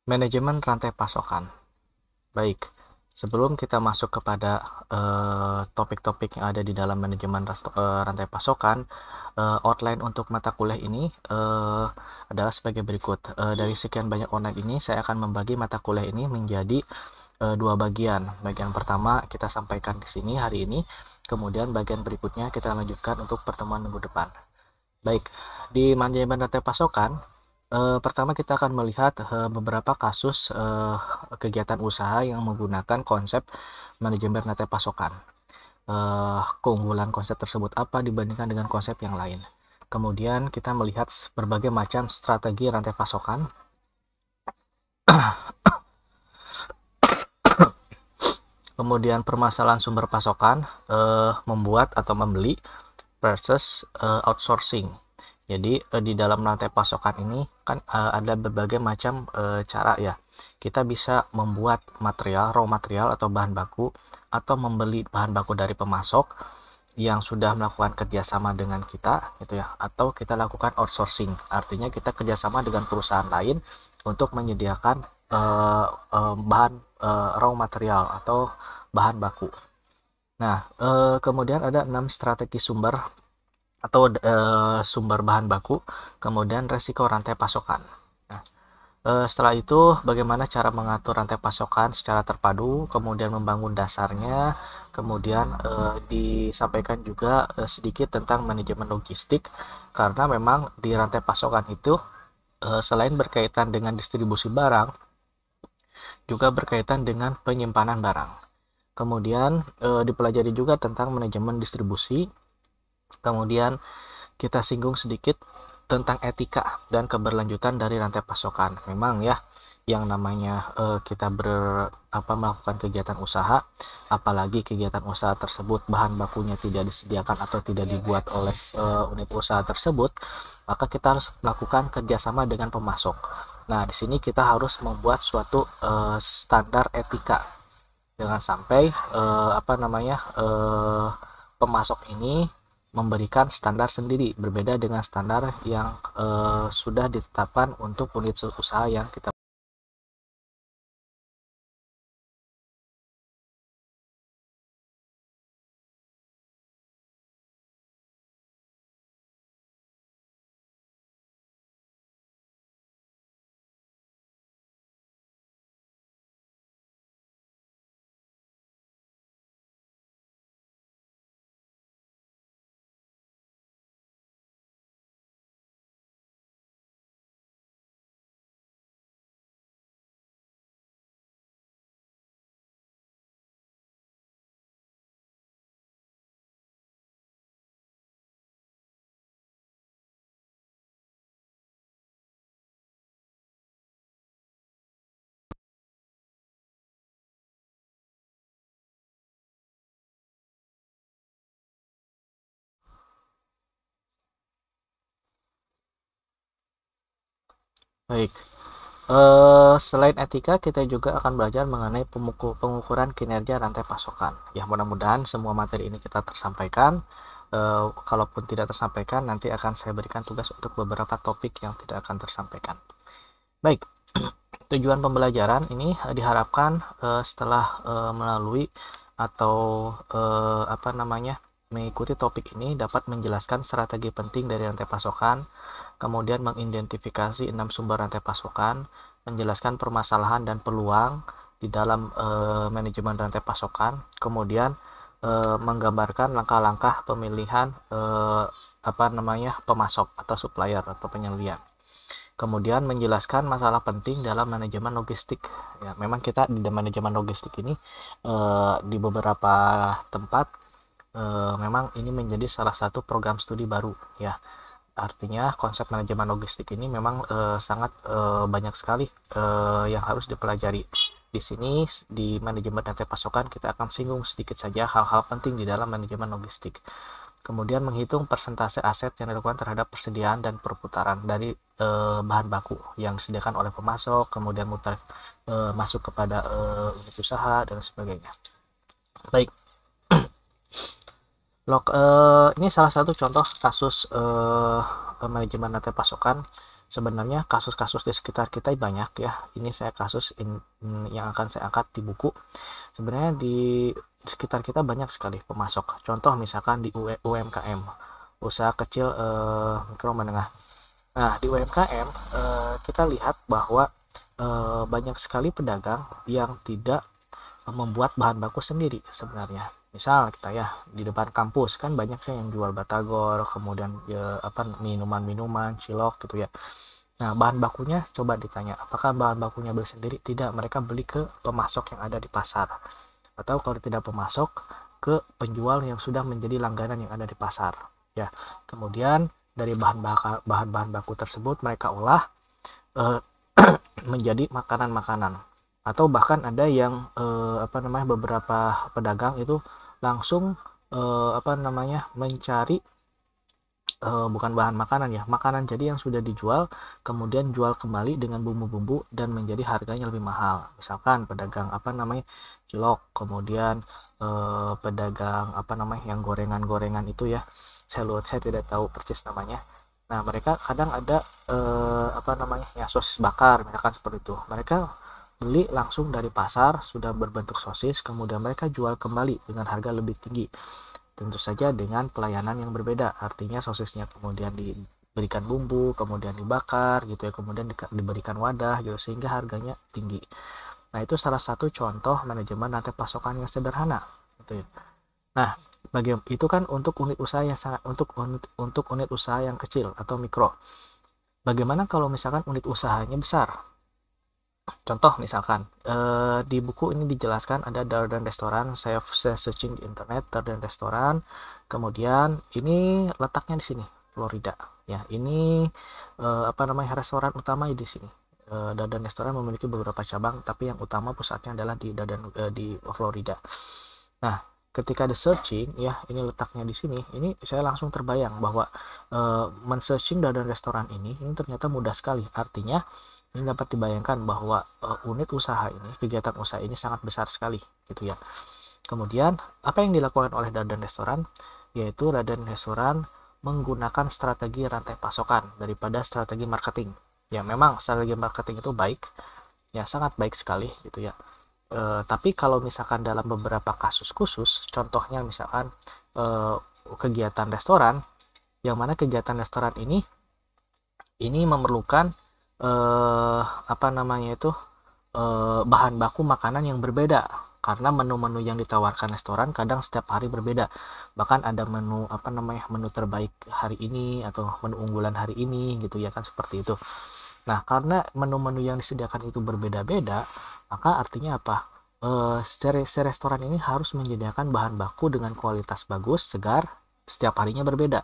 Manajemen rantai pasokan. Baik, sebelum kita masuk kepada topik-topik yang ada di dalam manajemen rantai pasokan, outline untuk mata kuliah ini adalah sebagai berikut. Dari sekian banyak online ini, saya akan membagi mata kuliah ini menjadi dua bagian. Bagian pertama kita sampaikan di sini hari ini, kemudian bagian berikutnya kita lanjutkan untuk pertemuan minggu depan. Baik, di manajemen rantai pasokan, pertama kita akan melihat beberapa kasus kegiatan usaha yang menggunakan konsep manajemen rantai pasokan. Keunggulan konsep tersebut apa dibandingkan dengan konsep yang lain. Kemudian kita melihat berbagai macam strategi rantai pasokan. Kemudian permasalahan sumber pasokan, membuat atau membeli versus outsourcing. Jadi di dalam rantai pasokan ini kan ada berbagai macam cara ya. Kita bisa membuat material, raw material atau bahan baku, atau membeli bahan baku dari pemasok yang sudah melakukan kerjasama dengan kita, gitu ya. Atau kita lakukan outsourcing, artinya kita kerjasama dengan perusahaan lain untuk menyediakan bahan raw material atau bahan baku. Nah, kemudian ada 6 strategi sumber atau sumber bahan baku, kemudian resiko rantai pasokan. Nah, setelah itu bagaimana cara mengatur rantai pasokan secara terpadu, kemudian membangun dasarnya, kemudian disampaikan juga sedikit tentang manajemen logistik, karena memang di rantai pasokan itu selain berkaitan dengan distribusi barang, juga berkaitan dengan penyimpanan barang. Kemudian dipelajari juga tentang manajemen distribusi. Kemudian kita singgung sedikit tentang etika dan keberlanjutan dari rantai pasokan. Memang ya, yang namanya kita melakukan kegiatan usaha, apalagi kegiatan usaha tersebut bahan bakunya tidak disediakan atau tidak dibuat oleh unit usaha tersebut, maka kita harus melakukan kerjasama dengan pemasok. Nah, di sini kita harus membuat suatu standar etika, jangan sampai pemasok ini memberikan standar sendiri berbeda dengan standar yang sudah ditetapkan untuk unit usaha yang kita. Baik, selain etika kita juga akan belajar mengenai pengukuran kinerja rantai pasokan. Ya, mudah-mudahan semua materi ini kita tersampaikan. Kalaupun tidak tersampaikan, nanti akan saya berikan tugas untuk beberapa topik yang tidak akan tersampaikan. Baik, tujuan pembelajaran ini diharapkan setelah melalui atau mengikuti topik ini dapat menjelaskan strategi penting dari rantai pasokan, kemudian mengidentifikasi 6 sumber rantai pasokan, menjelaskan permasalahan dan peluang di dalam manajemen rantai pasokan, kemudian menggambarkan langkah-langkah pemilihan pemasok atau supplier atau penyelia. Kemudian menjelaskan masalah penting dalam manajemen logistik. Ya, memang kita di manajemen logistik ini di beberapa tempat memang ini menjadi salah satu program studi baru ya. Artinya konsep manajemen logistik ini memang sangat banyak sekali yang harus dipelajari. Di sini di manajemen rantai pasokan kita akan singgung sedikit saja hal-hal penting di dalam manajemen logistik. Kemudian menghitung persentase aset yang dilakukan terhadap persediaan dan perputaran dari bahan baku yang disediakan oleh pemasok, kemudian masuk kepada unit usaha dan sebagainya. Baik, ini salah satu contoh kasus manajemen rantai pasokan Sebenarnya kasus-kasus di sekitar kita banyak ya. Ini saya kasus yang akan saya angkat di buku. Sebenarnya di sekitar kita banyak sekali pemasok. Contoh misalkan di UMKM, usaha kecil mikro menengah. Nah, di UMKM kita lihat bahwa banyak sekali pedagang yang tidak membuat bahan baku sendiri sebenarnya. Misal kita ya di depan kampus kan banyak sih yang jual batagor, kemudian ya, apa minuman-minuman, cilok gitu ya. Nah, bahan bakunya coba ditanya, apakah bahan bakunya beli sendiri? Tidak, mereka beli ke pemasok yang ada di pasar. Atau kalau tidak pemasok, ke penjual yang sudah menjadi langganan yang ada di pasar. Ya, kemudian dari bahan-bahan baku tersebut mereka olah eh, menjadi makanan-makanan. Atau bahkan ada yang beberapa pedagang itu langsung mencari bukan bahan makanan ya, makanan jadi yang sudah dijual kemudian jual kembali dengan bumbu-bumbu dan menjadi harganya lebih mahal. Misalkan pedagang cilok, kemudian pedagang yang gorengan-gorengan itu ya, saya tidak tahu persis namanya. Nah, mereka kadang ada ya sosis bakar misalkan seperti itu. Mereka beli langsung dari pasar sudah berbentuk sosis, kemudian mereka jual kembali dengan harga lebih tinggi. Tentu saja dengan pelayanan yang berbeda, artinya sosisnya kemudian diberikan bumbu, kemudian dibakar gitu ya, kemudian diberikan wadah gitu sehingga harganya tinggi. Nah, itu salah satu contoh manajemen rantai pasokan yang sederhana gitu ya. Nah, itu kan untuk unit usaha yang sangat untuk unit usaha yang kecil atau mikro. Bagaimana kalau misalkan unit usahanya besar? Contoh misalkan di buku ini dijelaskan ada Darden Restoran, saya searching di internet Darden Restoran, kemudian ini letaknya di sini Florida ya. Ini restoran utama di sini. Darden Restoran memiliki beberapa cabang, tapi yang utama pusatnya adalah di di Florida. Nah, ketika di searching ya, ini letaknya di sini, ini saya langsung terbayang bahwa men-searching Darden Restoran ini ternyata mudah sekali. Artinya ini dapat dibayangkan bahwa unit usaha ini, kegiatan usaha ini sangat besar sekali gitu ya. Kemudian apa yang dilakukan oleh Darden Restoran? Yaitu Darden Restoran menggunakan strategi rantai pasokan daripada strategi marketing. Ya, memang strategi marketing itu baik, ya sangat baik sekali gitu ya. Tapi kalau misalkan dalam beberapa kasus khusus, contohnya misalkan kegiatan restoran, yang mana kegiatan restoran ini memerlukan bahan baku makanan yang berbeda, karena menu-menu yang ditawarkan restoran kadang setiap hari berbeda. Bahkan ada menu menu terbaik hari ini atau menu unggulan hari ini gitu ya kan, seperti itu. Nah, karena menu-menu yang disediakan itu berbeda-beda, maka artinya apa? Si restoran ini harus menyediakan bahan baku dengan kualitas bagus, segar, setiap harinya berbeda.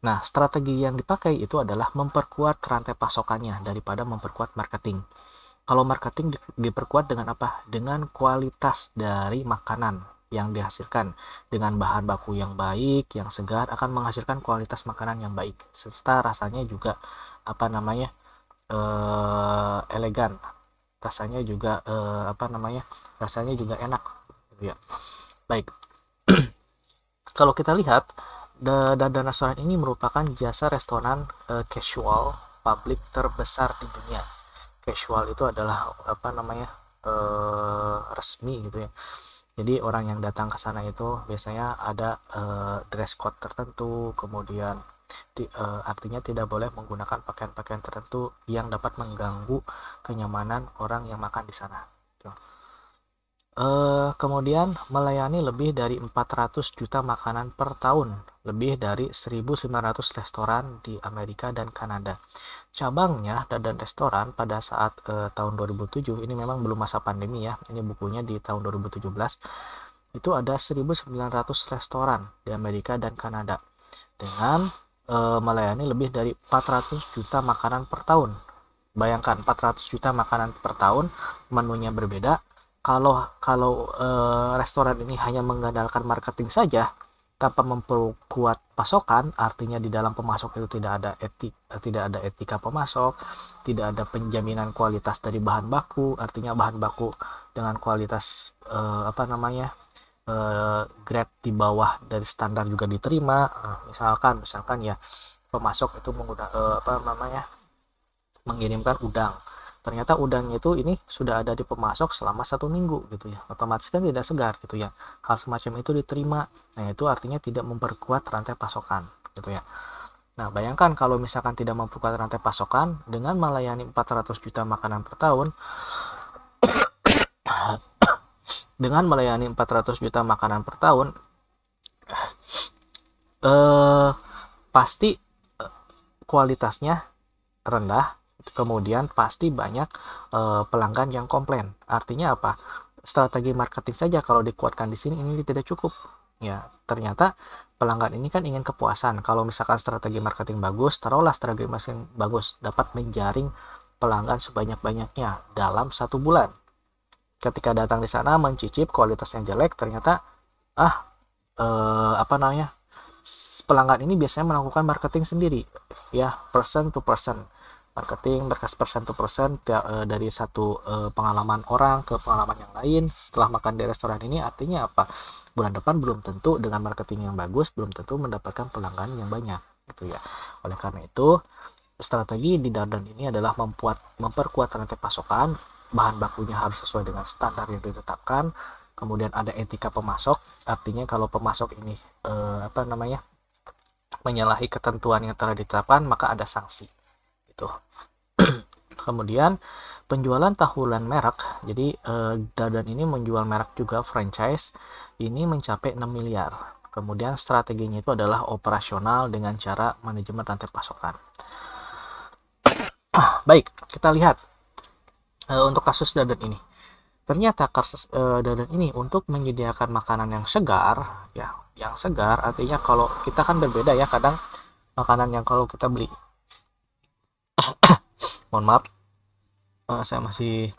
Nah, strategi yang dipakai itu adalah memperkuat rantai pasokannya daripada memperkuat marketing. Kalau marketing diperkuat dengan apa? Dengan kualitas dari makanan yang dihasilkan. Dengan bahan baku yang baik, yang segar, akan menghasilkan kualitas makanan yang baik. Serta rasanya juga elegan. Rasanya juga rasanya juga enak gitu ya. Baik. Kalau kita lihat, Darden Restoran ini merupakan jasa restoran casual publik terbesar di dunia. Casual itu adalah resmi gitu ya. Jadi orang yang datang ke sana itu biasanya ada dress code tertentu, kemudian artinya tidak boleh menggunakan pakaian-pakaian tertentu yang dapat mengganggu kenyamanan orang yang makan di sana. Kemudian melayani lebih dari 400 juta makanan per tahun, lebih dari 1.900 restoran di Amerika dan Kanada. Cabangnya Darden Restoran pada saat tahun 2007, ini memang belum masa pandemi ya, ini bukunya di tahun 2017, itu ada 1.900 restoran di Amerika dan Kanada dengan melayani lebih dari 400 juta makanan per tahun. Bayangkan 400 juta makanan per tahun, menunya berbeda. Kalau restoran ini hanya mengandalkan marketing saja tanpa memperkuat pasokan, artinya di dalam pemasok itu tidak ada etika pemasok, tidak ada penjaminan kualitas dari bahan baku, artinya bahan baku dengan kualitas grade di bawah dari standar juga diterima. Misalkan ya pemasok itu menggunakan mengirimkan udang. Ternyata udangnya itu ini sudah ada di pemasok selama 1 minggu gitu ya, otomatis kan tidak segar gitu ya. Hal semacam itu diterima, nah itu artinya tidak memperkuat rantai pasokan gitu ya. Nah bayangkan kalau misalkan tidak memperkuat rantai pasokan dengan melayani 400 juta makanan per tahun, dengan melayani 400 juta makanan per tahun, pasti kualitasnya rendah, kemudian pasti banyak pelanggan yang komplain. Artinya apa? Strategi marketing saja kalau dikuatkan di sini ini tidak cukup. Ya, ternyata pelanggan ini kan ingin kepuasan. Kalau misalkan strategi marketing bagus, taruhlah strategi marketing bagus dapat menjaring pelanggan sebanyak-banyaknya dalam 1 bulan. Ketika datang di sana mencicip kualitasnya jelek, ternyata apa namanya, pelanggan ini biasanya melakukan marketing sendiri ya, person to person marketing, berkas person to person dari satu pengalaman orang ke pengalaman yang lain setelah makan di restoran ini. Artinya apa? Bulan depan belum tentu dengan marketing yang bagus belum tentu mendapatkan pelanggan yang banyak gitu ya. Oleh karena itu strategi di Darden ini adalah memperkuat rantai pasokan, bahan bakunya harus sesuai dengan standar yang ditetapkan, kemudian ada etika pemasok, artinya kalau pemasok ini menyalahi ketentuan yang telah ditetapkan maka ada sanksi gitu. Kemudian penjualan tahunan merek, jadi Darden ini menjual merek juga franchise ini mencapai 6 miliar. Kemudian strateginya itu adalah operasional dengan cara manajemen rantai pasokan. Baik, kita lihat untuk kasus Darden ini. Ternyata kasus Darden ini untuk menyediakan makanan yang segar, ya, yang segar artinya kalau kita kan berbeda ya, kadang makanan yang kalau kita beli, mohon maaf, saya masih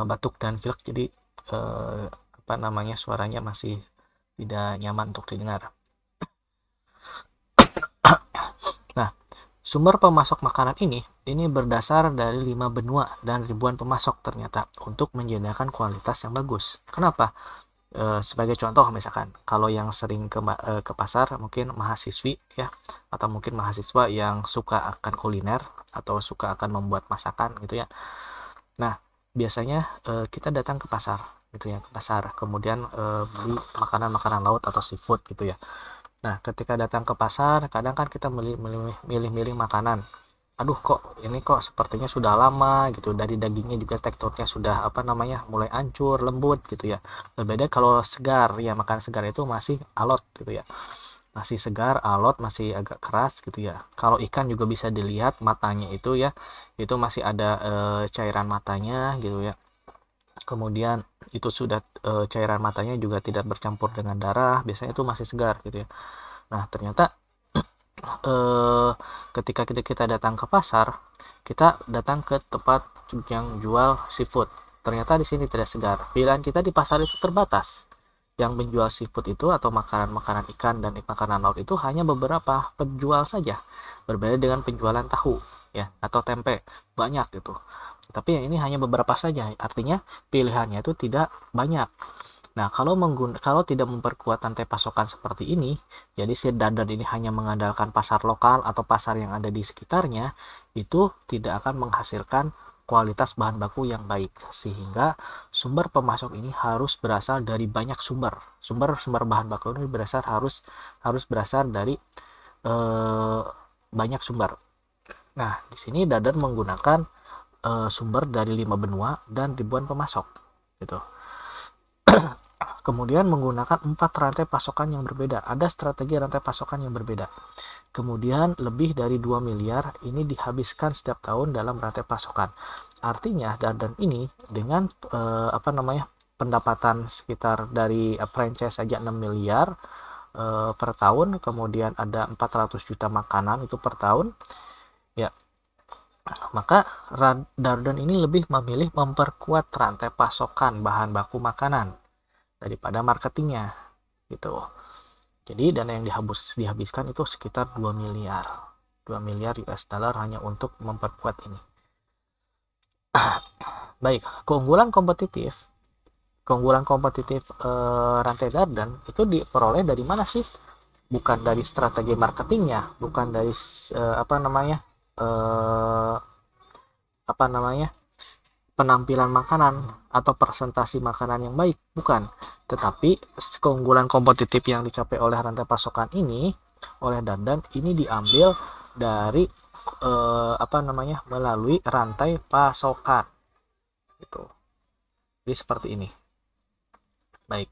batuk dan pilek, jadi suaranya masih tidak nyaman untuk didengar. Nah, sumber pemasok makanan ini berdasar dari 5 benua dan ribuan pemasok ternyata untuk menyediakan kualitas yang bagus. Kenapa? Sebagai contoh misalkan kalau yang sering ke pasar mungkin mahasiswi ya, atau mungkin mahasiswa yang suka akan kuliner atau suka akan membuat masakan gitu ya. Nah biasanya kita datang ke pasar gitu ya, ke pasar kemudian beli makanan laut atau seafood gitu ya. Nah ketika datang ke pasar kadang kan kita milih makanan, aduh kok ini kok sepertinya sudah lama gitu, dari dagingnya juga teksturnya sudah mulai hancur lembut gitu ya. Berbeda kalau segar ya, makan segar itu masih alot gitu ya, masih segar alot, masih agak keras gitu ya. Kalau ikan juga bisa dilihat matanya itu ya, itu masih ada cairan matanya gitu ya. Kemudian itu sudah cairan matanya juga tidak bercampur dengan darah, biasanya itu masih segar gitu ya. Nah ternyata ketika kita datang ke pasar, kita datang ke tempat yang jual seafood, ternyata di sini tidak segar. Pilihan kita di pasar itu terbatas. Yang menjual seafood itu atau makanan ikan dan makanan laut itu hanya beberapa penjual saja. Berbeda dengan penjualan tahu ya atau tempe, banyak gitu. Tapi yang ini hanya beberapa saja. Artinya pilihannya itu tidak banyak. Nah, kalau tidak memperkuat rantai pasokan seperti ini, jadi si Darden ini hanya mengandalkan pasar lokal atau pasar yang ada di sekitarnya, itu tidak akan menghasilkan kualitas bahan baku yang baik, sehingga sumber pemasok ini harus berasal dari banyak sumber. Sumber bahan baku ini harus berasal dari banyak sumber. Nah, di sini Darden menggunakan sumber dari 5 benua dan ribuan pemasok, gitu. Kemudian menggunakan 4 rantai pasokan yang berbeda. Ada strategi rantai pasokan yang berbeda. Kemudian lebih dari 2 miliar ini dihabiskan setiap tahun dalam rantai pasokan. Artinya Darden ini dengan pendapatan sekitar dari franchise saja 6 miliar per tahun, kemudian ada 400 juta makanan itu per tahun. Ya. Maka Darden ini lebih memilih memperkuat rantai pasokan bahan baku makanan daripada marketingnya gitu. Jadi dana yang dihabiskan itu sekitar 2 miliar US dollar hanya untuk memperkuat ini. Baik, keunggulan kompetitif rantai Darden itu diperoleh dari mana sih? Bukan dari strategi marketingnya, bukan dari apa namanya, penampilan makanan atau presentasi makanan yang baik, bukan, tetapi keunggulan kompetitif yang dicapai oleh rantai pasokan ini oleh Dardan ini diambil dari apa namanya, melalui rantai pasokan gitu. Jadi seperti ini. Baik.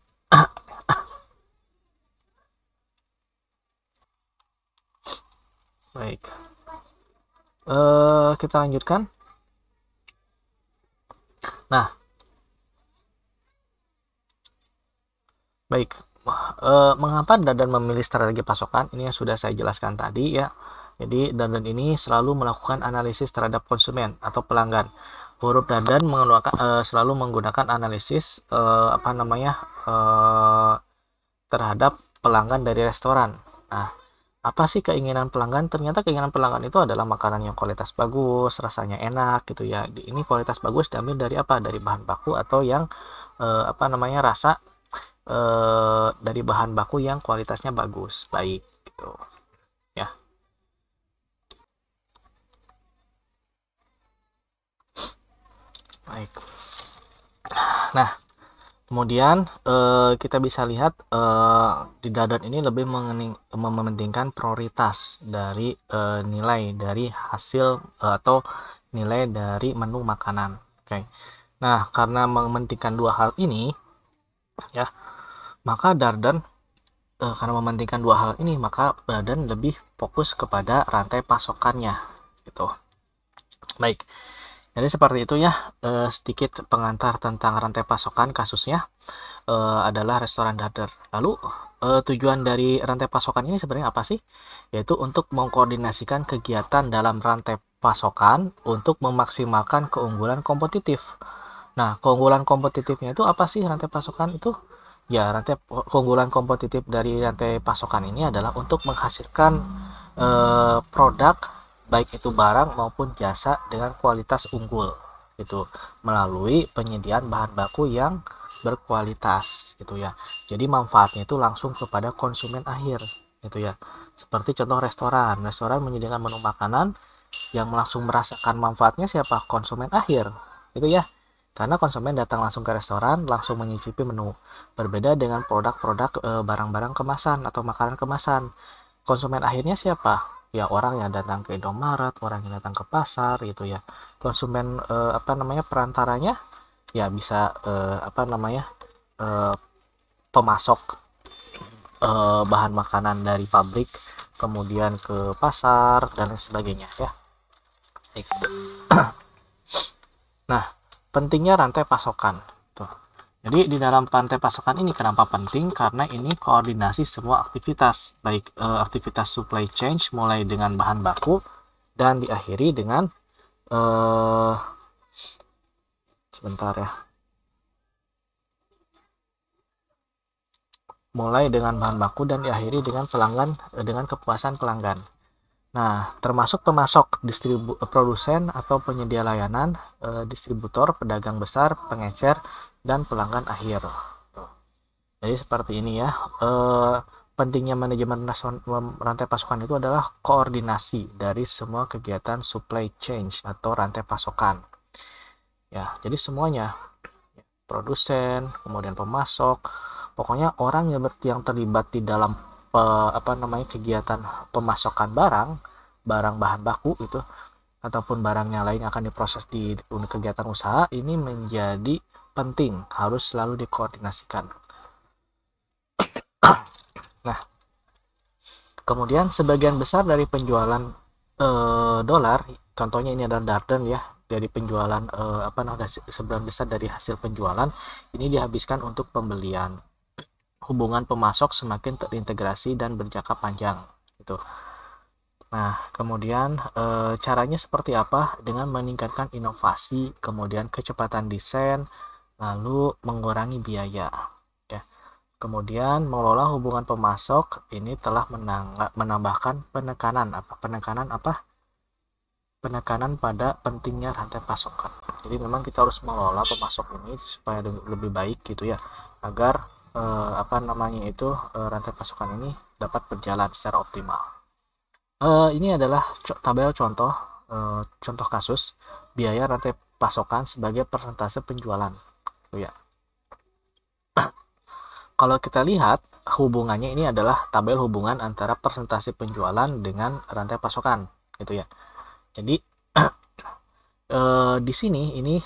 Baik. Kita lanjutkan. Nah, baik. Mengapa Dardan memilih strategi pasokan? Ini yang sudah saya jelaskan tadi ya. Jadi Dardan ini selalu melakukan analisis terhadap konsumen atau pelanggan. Huruf Dardan selalu menggunakan analisis apa namanya, terhadap pelanggan dari restoran. Nah, apa sih keinginan pelanggan? Ternyata keinginan pelanggan itu adalah makanan yang kualitas bagus, rasanya enak gitu ya. Ini kualitas bagus diambil dari apa? Dari bahan baku atau yang apa namanya, rasa dari bahan baku yang kualitasnya bagus, baik gitu ya. Baik. Nah, kemudian kita bisa lihat di Dardan ini lebih mementingkan prioritas dari nilai dari hasil atau nilai dari menu makanan. Oke. Nah, karena mementingkan dua hal ini ya, maka Dardan karena mementingkan dua hal ini, maka Dardan lebih fokus kepada rantai pasokannya gitu. Baik. Jadi seperti itu ya, sedikit pengantar tentang rantai pasokan. Kasusnya adalah restoran Dardan. Lalu tujuan dari rantai pasokan ini sebenarnya apa sih? Yaitu untuk mengkoordinasikan kegiatan dalam rantai pasokan untuk memaksimalkan keunggulan kompetitif. Nah, keunggulan kompetitifnya itu apa sih rantai pasokan itu? Ya, keunggulan kompetitif dari rantai pasokan ini adalah untuk menghasilkan produk, baik itu barang maupun jasa dengan kualitas unggul itu melalui penyediaan bahan baku yang berkualitas gitu ya. Jadi manfaatnya itu langsung kepada konsumen akhir gitu ya. Seperti contoh restoran menyediakan menu makanan yang langsung merasakan manfaatnya siapa? Konsumen akhir gitu ya. Karena konsumen datang langsung ke restoran, langsung menyicipi menu. Berbeda dengan produk-produk barang-barang kemasan atau makanan kemasan. Konsumen akhirnya siapa? Ya orang yang datang ke Indomaret, orang yang datang ke pasar gitu ya. Konsumen apa namanya, perantaranya ya bisa apa namanya, pemasok bahan makanan dari pabrik kemudian ke pasar dan lain sebagainya ya. Nah, pentingnya rantai pasokan. Tuh. Jadi di dalam rantai pasokan ini kenapa penting? Karena ini koordinasi semua aktivitas, baik aktivitas supply chain mulai dengan bahan baku dan diakhiri dengan sebentar ya. Mulai dengan bahan baku dan diakhiri dengan pelanggan, dengan kepuasan pelanggan. Nah, termasuk pemasok, produsen atau penyedia layanan, distributor, pedagang besar, pengecer, dan pelanggan akhir. Jadi seperti ini ya. Pentingnya manajemen rantai pasokan itu adalah koordinasi dari semua kegiatan supply chain atau rantai pasokan. Ya, jadi semuanya, produsen, kemudian pemasok, pokoknya orang yang terlibat di dalam apa namanya, kegiatan pemasokan barang bahan baku itu ataupun barangnya lain akan diproses di kegiatan usaha ini menjadi penting, harus selalu dikoordinasikan. Nah, kemudian sebagian besar dari penjualan dolar, contohnya ini adalah Dardan ya, dari penjualan apa namanya, sebagian besar dari hasil penjualan ini dihabiskan untuk pembelian. Hubungan pemasok semakin terintegrasi dan berjangka panjang gitu. Nah, kemudian caranya seperti apa? Dengan meningkatkan inovasi, kemudian kecepatan desain, lalu mengurangi biaya. Ya. Kemudian mengelola hubungan pemasok ini telah menambahkan penekanan apa? Penekanan pada pentingnya rantai pasokan. Jadi memang kita harus mengelola pemasok ini supaya lebih baik gitu ya, agar apa namanya itu rantai pasokan ini dapat berjalan secara optimal. Ini adalah tabel contoh contoh kasus biaya rantai pasokan sebagai persentase penjualan, gitu ya. Kalau kita lihat hubungannya ini adalah tabel hubungan antara persentase penjualan dengan rantai pasokan, gitu ya. Jadi di sini ini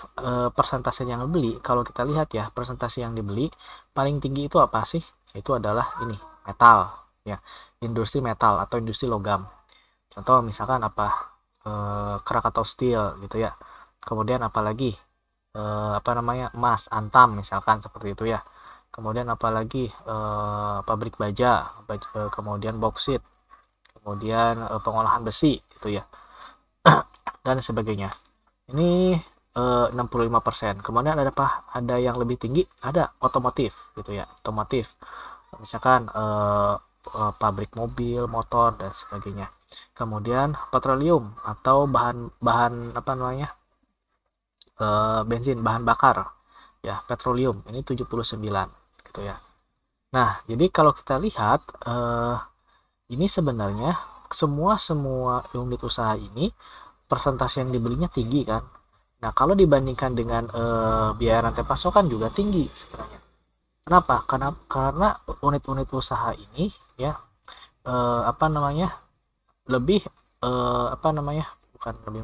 persentase yang dibeli. Kalau kita lihat ya, persentase yang dibeli paling tinggi itu apa sih? Itu adalah ini, metal, ya, industri metal atau industri logam. Contoh misalkan apa, Krakatau Steel gitu ya. Kemudian apalagi apa namanya, emas, Antam misalkan seperti itu ya. Kemudian apalagi pabrik baja, kemudian bauksit, kemudian pengolahan besi gitu ya, dan sebagainya. Ini 65%. Kemudian ada apa? Ada yang lebih tinggi, ada otomotif gitu ya, otomotif. Misalkan pabrik mobil, motor dan sebagainya. Kemudian petroleum atau bahan apa namanya? Bensin, bahan bakar. Ya, petroleum. Ini 79 gitu ya. Nah, jadi kalau kita lihat ini sebenarnya semua unit usaha ini persentase yang dibelinya tinggi kan. Nah, kalau dibandingkan dengan biaya rantai pasokan juga tinggi sebenarnya. Kenapa? Karena unit-unit usaha ini ya apa namanya, lebih apa namanya, bukan lebih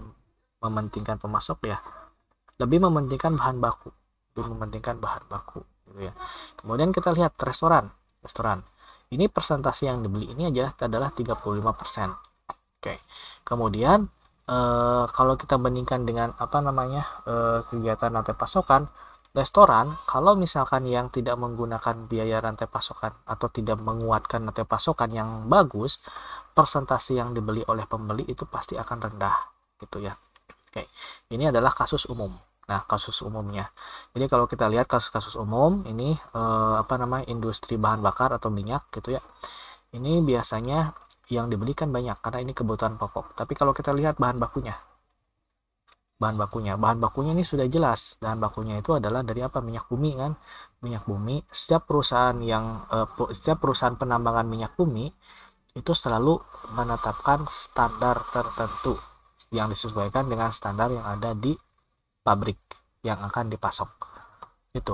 mementingkan pemasok ya, lebih mementingkan bahan baku, gitu ya. Kemudian kita lihat restoran. Ini persentase yang dibeli ini aja adalah 35%. Oke. Kemudian kalau kita bandingkan dengan apa namanya, kegiatan rantai pasokan, restoran kalau misalkan yang tidak menggunakan biaya rantai pasokan atau tidak menguatkan rantai pasokan yang bagus, persentase yang dibeli oleh pembeli itu pasti akan rendah gitu ya. Oke, ini adalah kasus umum. Nah, kasus umumnya. Jadi kalau kita lihat kasus-kasus umum ini apa namanya, industri bahan bakar atau minyak gitu ya. Ini biasanya yang dibelikan banyak karena ini kebutuhan pokok. Tapi kalau kita lihat bahan bakunya ini sudah jelas. Bahan bakunya itu adalah dari apa? Minyak bumi kan. Minyak bumi. Setiap perusahaan penambangan minyak bumi itu selalu menetapkan standar tertentu yang disesuaikan dengan standar yang ada di pabrik yang akan dipasok. Itu.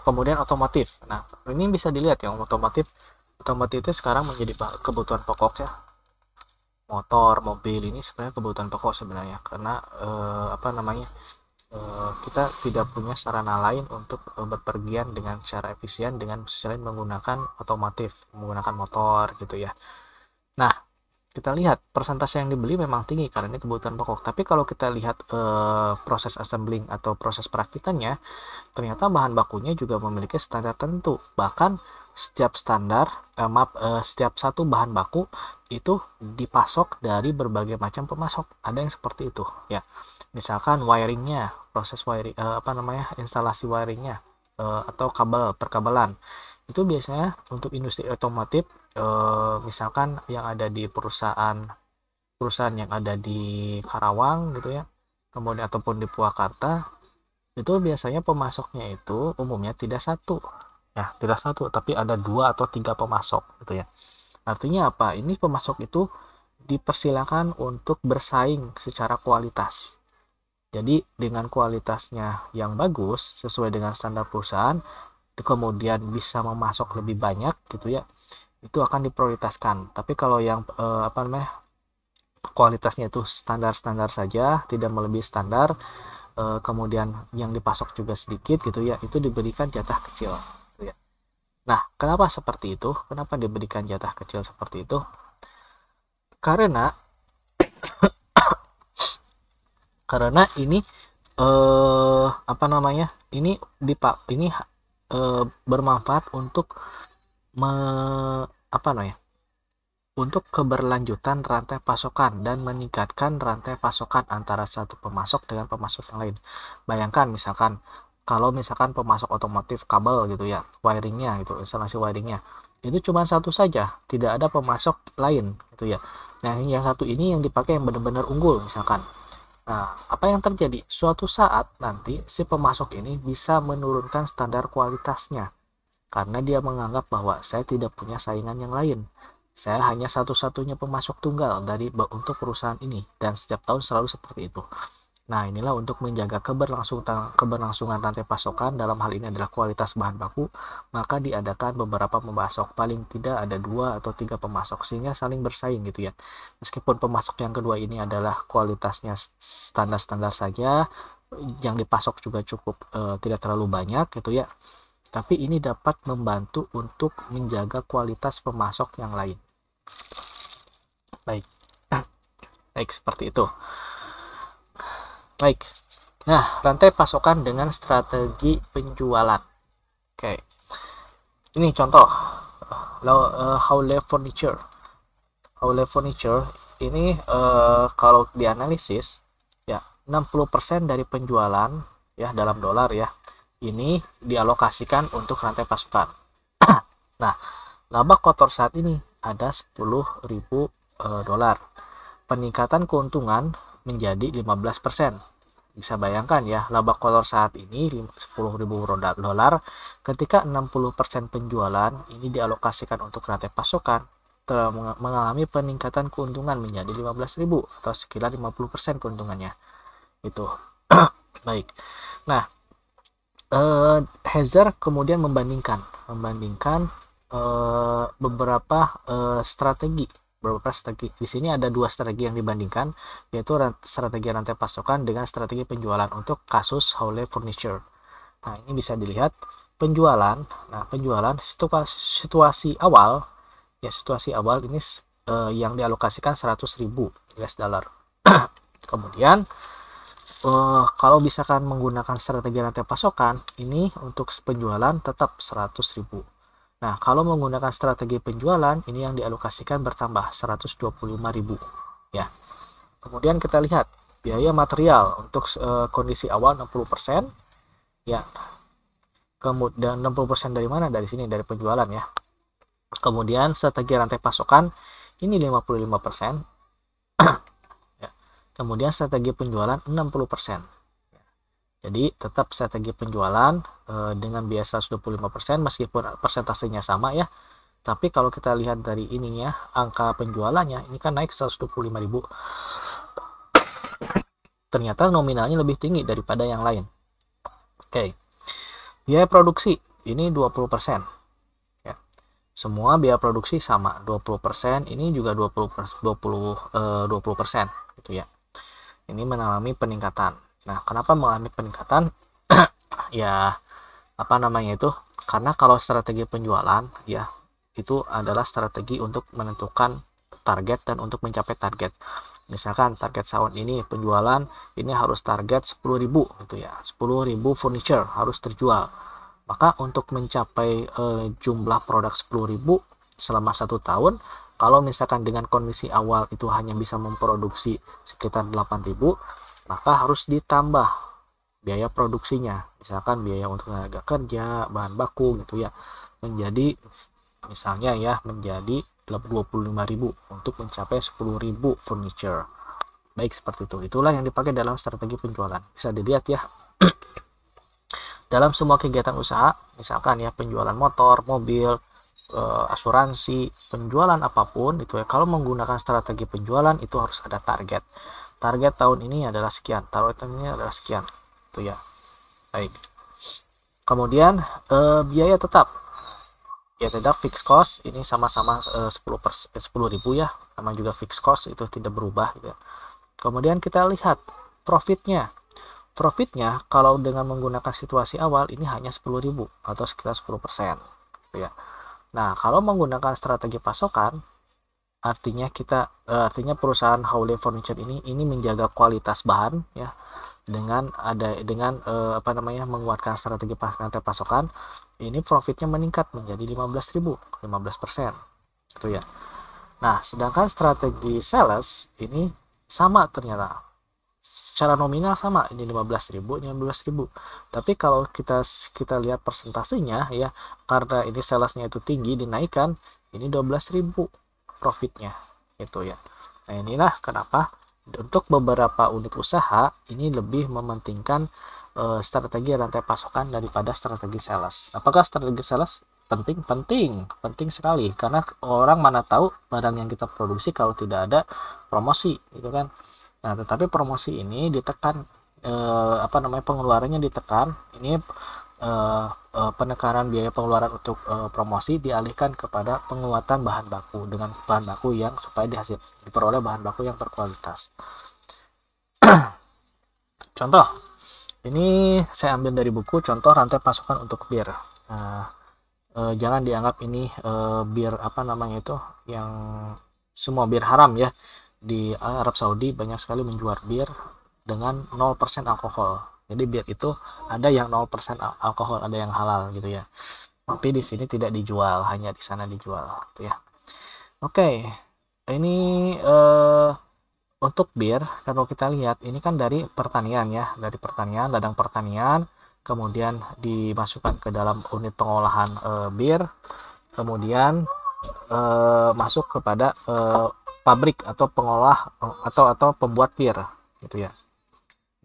Kemudian otomotif. Nah, ini bisa dilihat ya, otomotif itu sekarang menjadi kebutuhan pokok ya. Motor, mobil ini sebenarnya kebutuhan pokok sebenarnya, karena apa namanya, kita tidak punya sarana lain untuk berpergian dengan secara efisien dengan selain menggunakan menggunakan motor gitu ya. Nah, kita lihat persentase yang dibeli memang tinggi karena ini kebutuhan pokok. Tapi kalau kita lihat proses assembling atau proses perakitannya, ternyata bahan bakunya juga memiliki standar tertentu. Bahkan setiap setiap satu bahan baku itu dipasok dari berbagai macam pemasok. Ada yang seperti itu ya. Misalkan wiringnya, proses wiring apa namanya, instalasi wiringnya atau perkabelan itu biasanya untuk industri otomotif misalkan yang ada di perusahaan yang ada di Karawang gitu ya, kemudian ataupun di Purwakarta, itu biasanya pemasoknya itu umumnya tidak satu tapi ada 2 atau 3 pemasok gitu ya. Artinya apa? Ini pemasok itu dipersilakan untuk bersaing secara kualitas. Jadi dengan kualitasnya yang bagus sesuai dengan standar perusahaan, kemudian bisa memasok lebih banyak gitu ya, itu akan diprioritaskan. Tapi kalau yang apa namanya, kualitasnya itu standar-standar saja, tidak melebihi standar, kemudian yang dipasok juga sedikit gitu ya, itu diberikan jatah kecil gitu ya. Nah, kenapa seperti itu? Kenapa diberikan jatah kecil seperti itu? Karena ini apa namanya, ini bermanfaat untuk apa namanya, untuk keberlanjutan rantai pasokan dan meningkatkan rantai pasokan antara satu pemasok dengan pemasok yang lain. Bayangkan misalkan kalau misalkan pemasok otomotif kabel gitu ya, wiringnya gitu, instalasi wiringnya itu cuma satu saja, tidak ada pemasok lain gitu ya. Nah, yang satu ini yang dipakai yang benar-benar unggul misalkan. Nah, apa yang terjadi? Suatu saat nanti si pemasok ini bisa menurunkan standar kualitasnya karena dia menganggap bahwa saya tidak punya saingan yang lain. Saya hanya satu-satunya pemasok tunggal untuk perusahaan ini dan setiap tahun selalu seperti itu. Nah, inilah untuk menjaga keberlangsungan rantai pasokan, dalam hal ini adalah kualitas bahan baku, maka diadakan beberapa pemasok, paling tidak ada 2 atau 3 pemasok, sehingga saling bersaing gitu ya. Meskipun pemasok yang kedua ini adalah kualitasnya standar-standar saja, yang dipasok juga cukup tidak terlalu banyak gitu ya, tapi ini dapat membantu untuk menjaga kualitas pemasok yang lain. Baik, baik seperti itu. Baik, nah rantai pasokan dengan strategi penjualan. Oke, ini contoh Howley Furniture. Howley Furniture ini kalau dianalisis ya 60% dari penjualan ya dalam dolar ya ini dialokasikan untuk rantai pasokan. Nah, laba kotor saat ini ada 10.000 dolar. Peningkatan keuntungan menjadi 15%. Bisa bayangkan ya, laba kotor saat ini 10.000 dolar ketika 60% penjualan ini dialokasikan untuk rantai pasokan telah mengalami peningkatan keuntungan menjadi 15.000 atau sekitar 50% keuntungannya. Itu. Baik. Nah, Heather kemudian membandingkan beberapa strategi. Di sini ada 2 strategi yang dibandingkan, yaitu strategi rantai pasokan dengan strategi penjualan untuk kasus Howley Furniture. Nah, ini bisa dilihat penjualan. Nah, penjualan situasi awal ini yang dialokasikan 100.000 US dollar. Kemudian kalau misalkan menggunakan strategi rantai pasokan, ini untuk penjualan tetap 100.000. Nah, kalau menggunakan strategi penjualan, ini yang dialokasikan bertambah 125.000 ya. Kemudian kita lihat biaya material untuk kondisi awal 60% ya. Kemudian 60% dari mana? Dari sini, dari penjualan ya. Kemudian strategi rantai pasokan ini 55%. Ya. Kemudian strategi penjualan 60%. Jadi tetap strategi penjualan dengan biaya 125% meskipun persentasenya sama ya. Tapi kalau kita lihat dari ininya, angka penjualannya ini kan naik 125.000. Ternyata nominalnya lebih tinggi daripada yang lain. Oke. Biaya produksi ini 20%. Ya. Semua biaya produksi sama, 20%, ini juga 20% gitu ya. Ini mengalami peningkatan. Nah, kenapa mengalami peningkatan? Ya, apa namanya itu? Karena kalau strategi penjualan, ya, itu adalah strategi untuk menentukan target dan untuk mencapai target. Misalkan target tahun ini penjualan ini harus target 10.000 gitu ya. 10.000 furniture harus terjual. Maka untuk mencapai jumlah produk 10.000 selama 1 tahun, kalau misalkan dengan kondisi awal itu hanya bisa memproduksi sekitar 8.000, maka harus ditambah biaya produksinya, misalkan biaya untuk tenaga kerja, bahan baku gitu ya, menjadi misalnya ya menjadi 25.000 untuk mencapai 10.000 furniture. Baik, seperti itu. Itulah yang dipakai dalam strategi penjualan. Bisa dilihat ya. Dalam semua kegiatan usaha, misalkan ya penjualan motor, mobil, asuransi, penjualan apapun itu ya, kalau menggunakan strategi penjualan itu harus ada target. Target tahun ini adalah sekian, target tahun ini adalah sekian, itu ya. Baik. Kemudian biaya tetap fixed cost ini sama-sama 10.000 ya, sama juga fixed cost itu tidak berubah gitu ya. Kemudian kita lihat profitnya kalau dengan menggunakan situasi awal ini hanya 10.000 atau sekitar 10% gitu ya. Nah, kalau menggunakan strategi pasokan, artinya perusahaan Howley Furniture ini menjaga kualitas bahan ya, dengan menguatkan strategi rantai pasokan, ini profitnya meningkat menjadi 15% gitu ya. Nah, sedangkan strategi sales ini sama, ternyata secara nominal sama, ini 15.000, tapi kalau kita lihat persentasenya ya, karena ini salesnya itu tinggi, dinaikkan, ini 12.000 profitnya gitu ya. Nah, inilah kenapa untuk beberapa unit usaha ini lebih mementingkan strategi rantai pasokan daripada strategi sales. Apakah strategi sales penting sekali, karena orang mana tahu barang yang kita produksi kalau tidak ada promosi gitu kan. Nah, tetapi promosi ini ditekan, apa namanya, pengeluarannya ditekan. Ini penekanan biaya pengeluaran untuk promosi dialihkan kepada penguatan bahan baku dengan bahan baku yang supaya diperoleh bahan baku yang berkualitas. Contoh, ini saya ambil dari buku contoh rantai pasokan untuk bir. Nah, jangan dianggap ini bir apa namanya itu yang semua bir haram ya. Di Arab Saudi banyak sekali menjual bir dengan 0% alkohol. Jadi bir itu ada yang 0% alkohol, ada yang halal gitu ya. Tapi di sini tidak dijual, hanya di sana dijual gitu ya. Oke. Ini untuk bir, kalau kita lihat ini kan dari pertanian ya, dari pertanian, ladang pertanian, kemudian dimasukkan ke dalam unit pengolahan bir, kemudian masuk kepada pabrik atau pengolah atau pembuat bir gitu ya.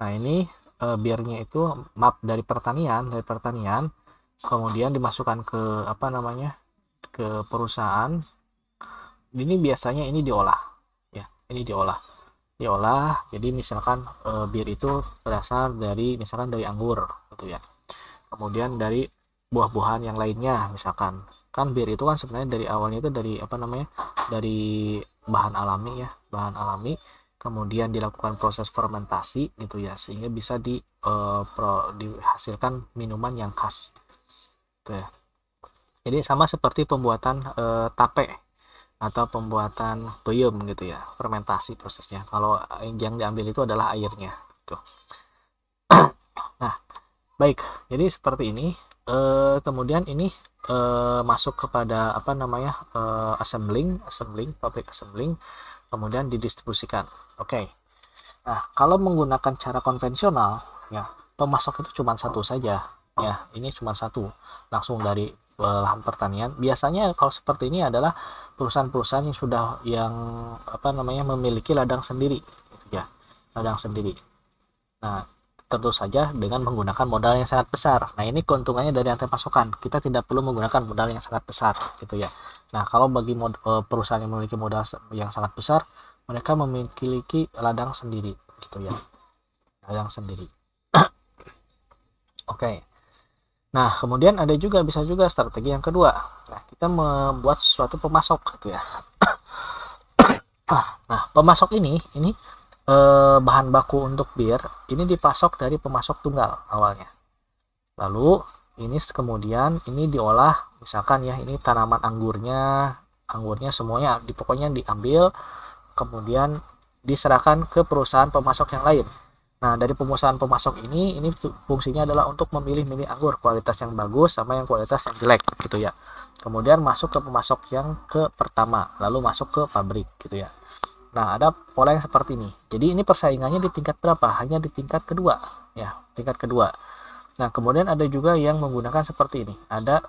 Nah, ini birnya itu dari pertanian, kemudian dimasukkan ke apa namanya, ke perusahaan. Ini biasanya ini diolah ya, ini diolah. Jadi misalkan bir itu berasal dari misalkan dari anggur gitu ya. Kemudian dari buah-buahan yang lainnya, misalkan kan bir itu kan sebenarnya dari awalnya itu dari apa namanya, dari bahan alami ya, bahan alami, kemudian dilakukan proses fermentasi gitu ya, sehingga bisa dihasilkan minuman yang khas gitu ya. Jadi sama seperti pembuatan tape atau pembuatan peyem gitu ya, fermentasi prosesnya. Kalau yang diambil itu adalah airnya gitu. Nah, baik, jadi seperti ini. Kemudian ini masuk kepada apa namanya, assembling, pabrik assembling, kemudian didistribusikan. Oke. Nah, kalau menggunakan cara konvensional ya, pemasok itu cuma satu saja ya, ini cuma satu, langsung dari lahan pertanian. Biasanya kalau seperti ini adalah perusahaan-perusahaan yang apa namanya, memiliki ladang sendiri gitu ya, ladang sendiri. Nah, tentu saja dengan menggunakan modal yang sangat besar. Nah, ini keuntungannya dari rantai pasokan. Kita tidak perlu menggunakan modal yang sangat besar gitu ya. Nah, kalau bagi perusahaan yang memiliki modal yang sangat besar, mereka memiliki ladang sendiri gitu ya, ladang sendiri. Oke. Nah, kemudian ada juga, bisa juga strategi yang kedua. Nah, kita membuat sesuatu pemasok gitu ya. Nah, pemasok ini bahan baku untuk bir ini dipasok dari pemasok tunggal awalnya. Lalu ini kemudian ini diolah, misalkan ya, ini tanaman anggurnya semuanya pokoknya diambil, kemudian diserahkan ke perusahaan pemasok yang lain. Nah, dari perusahaan pemasok ini fungsinya adalah untuk memilih anggur kualitas yang bagus sama yang kualitas yang jelek gitu ya. Kemudian masuk ke pemasok yang ke pertama, lalu masuk ke pabrik gitu ya. Nah, ada pola yang seperti ini. Jadi ini persaingannya di tingkat berapa? Hanya di tingkat kedua ya, tingkat kedua. Nah, kemudian ada juga yang menggunakan seperti ini. Ada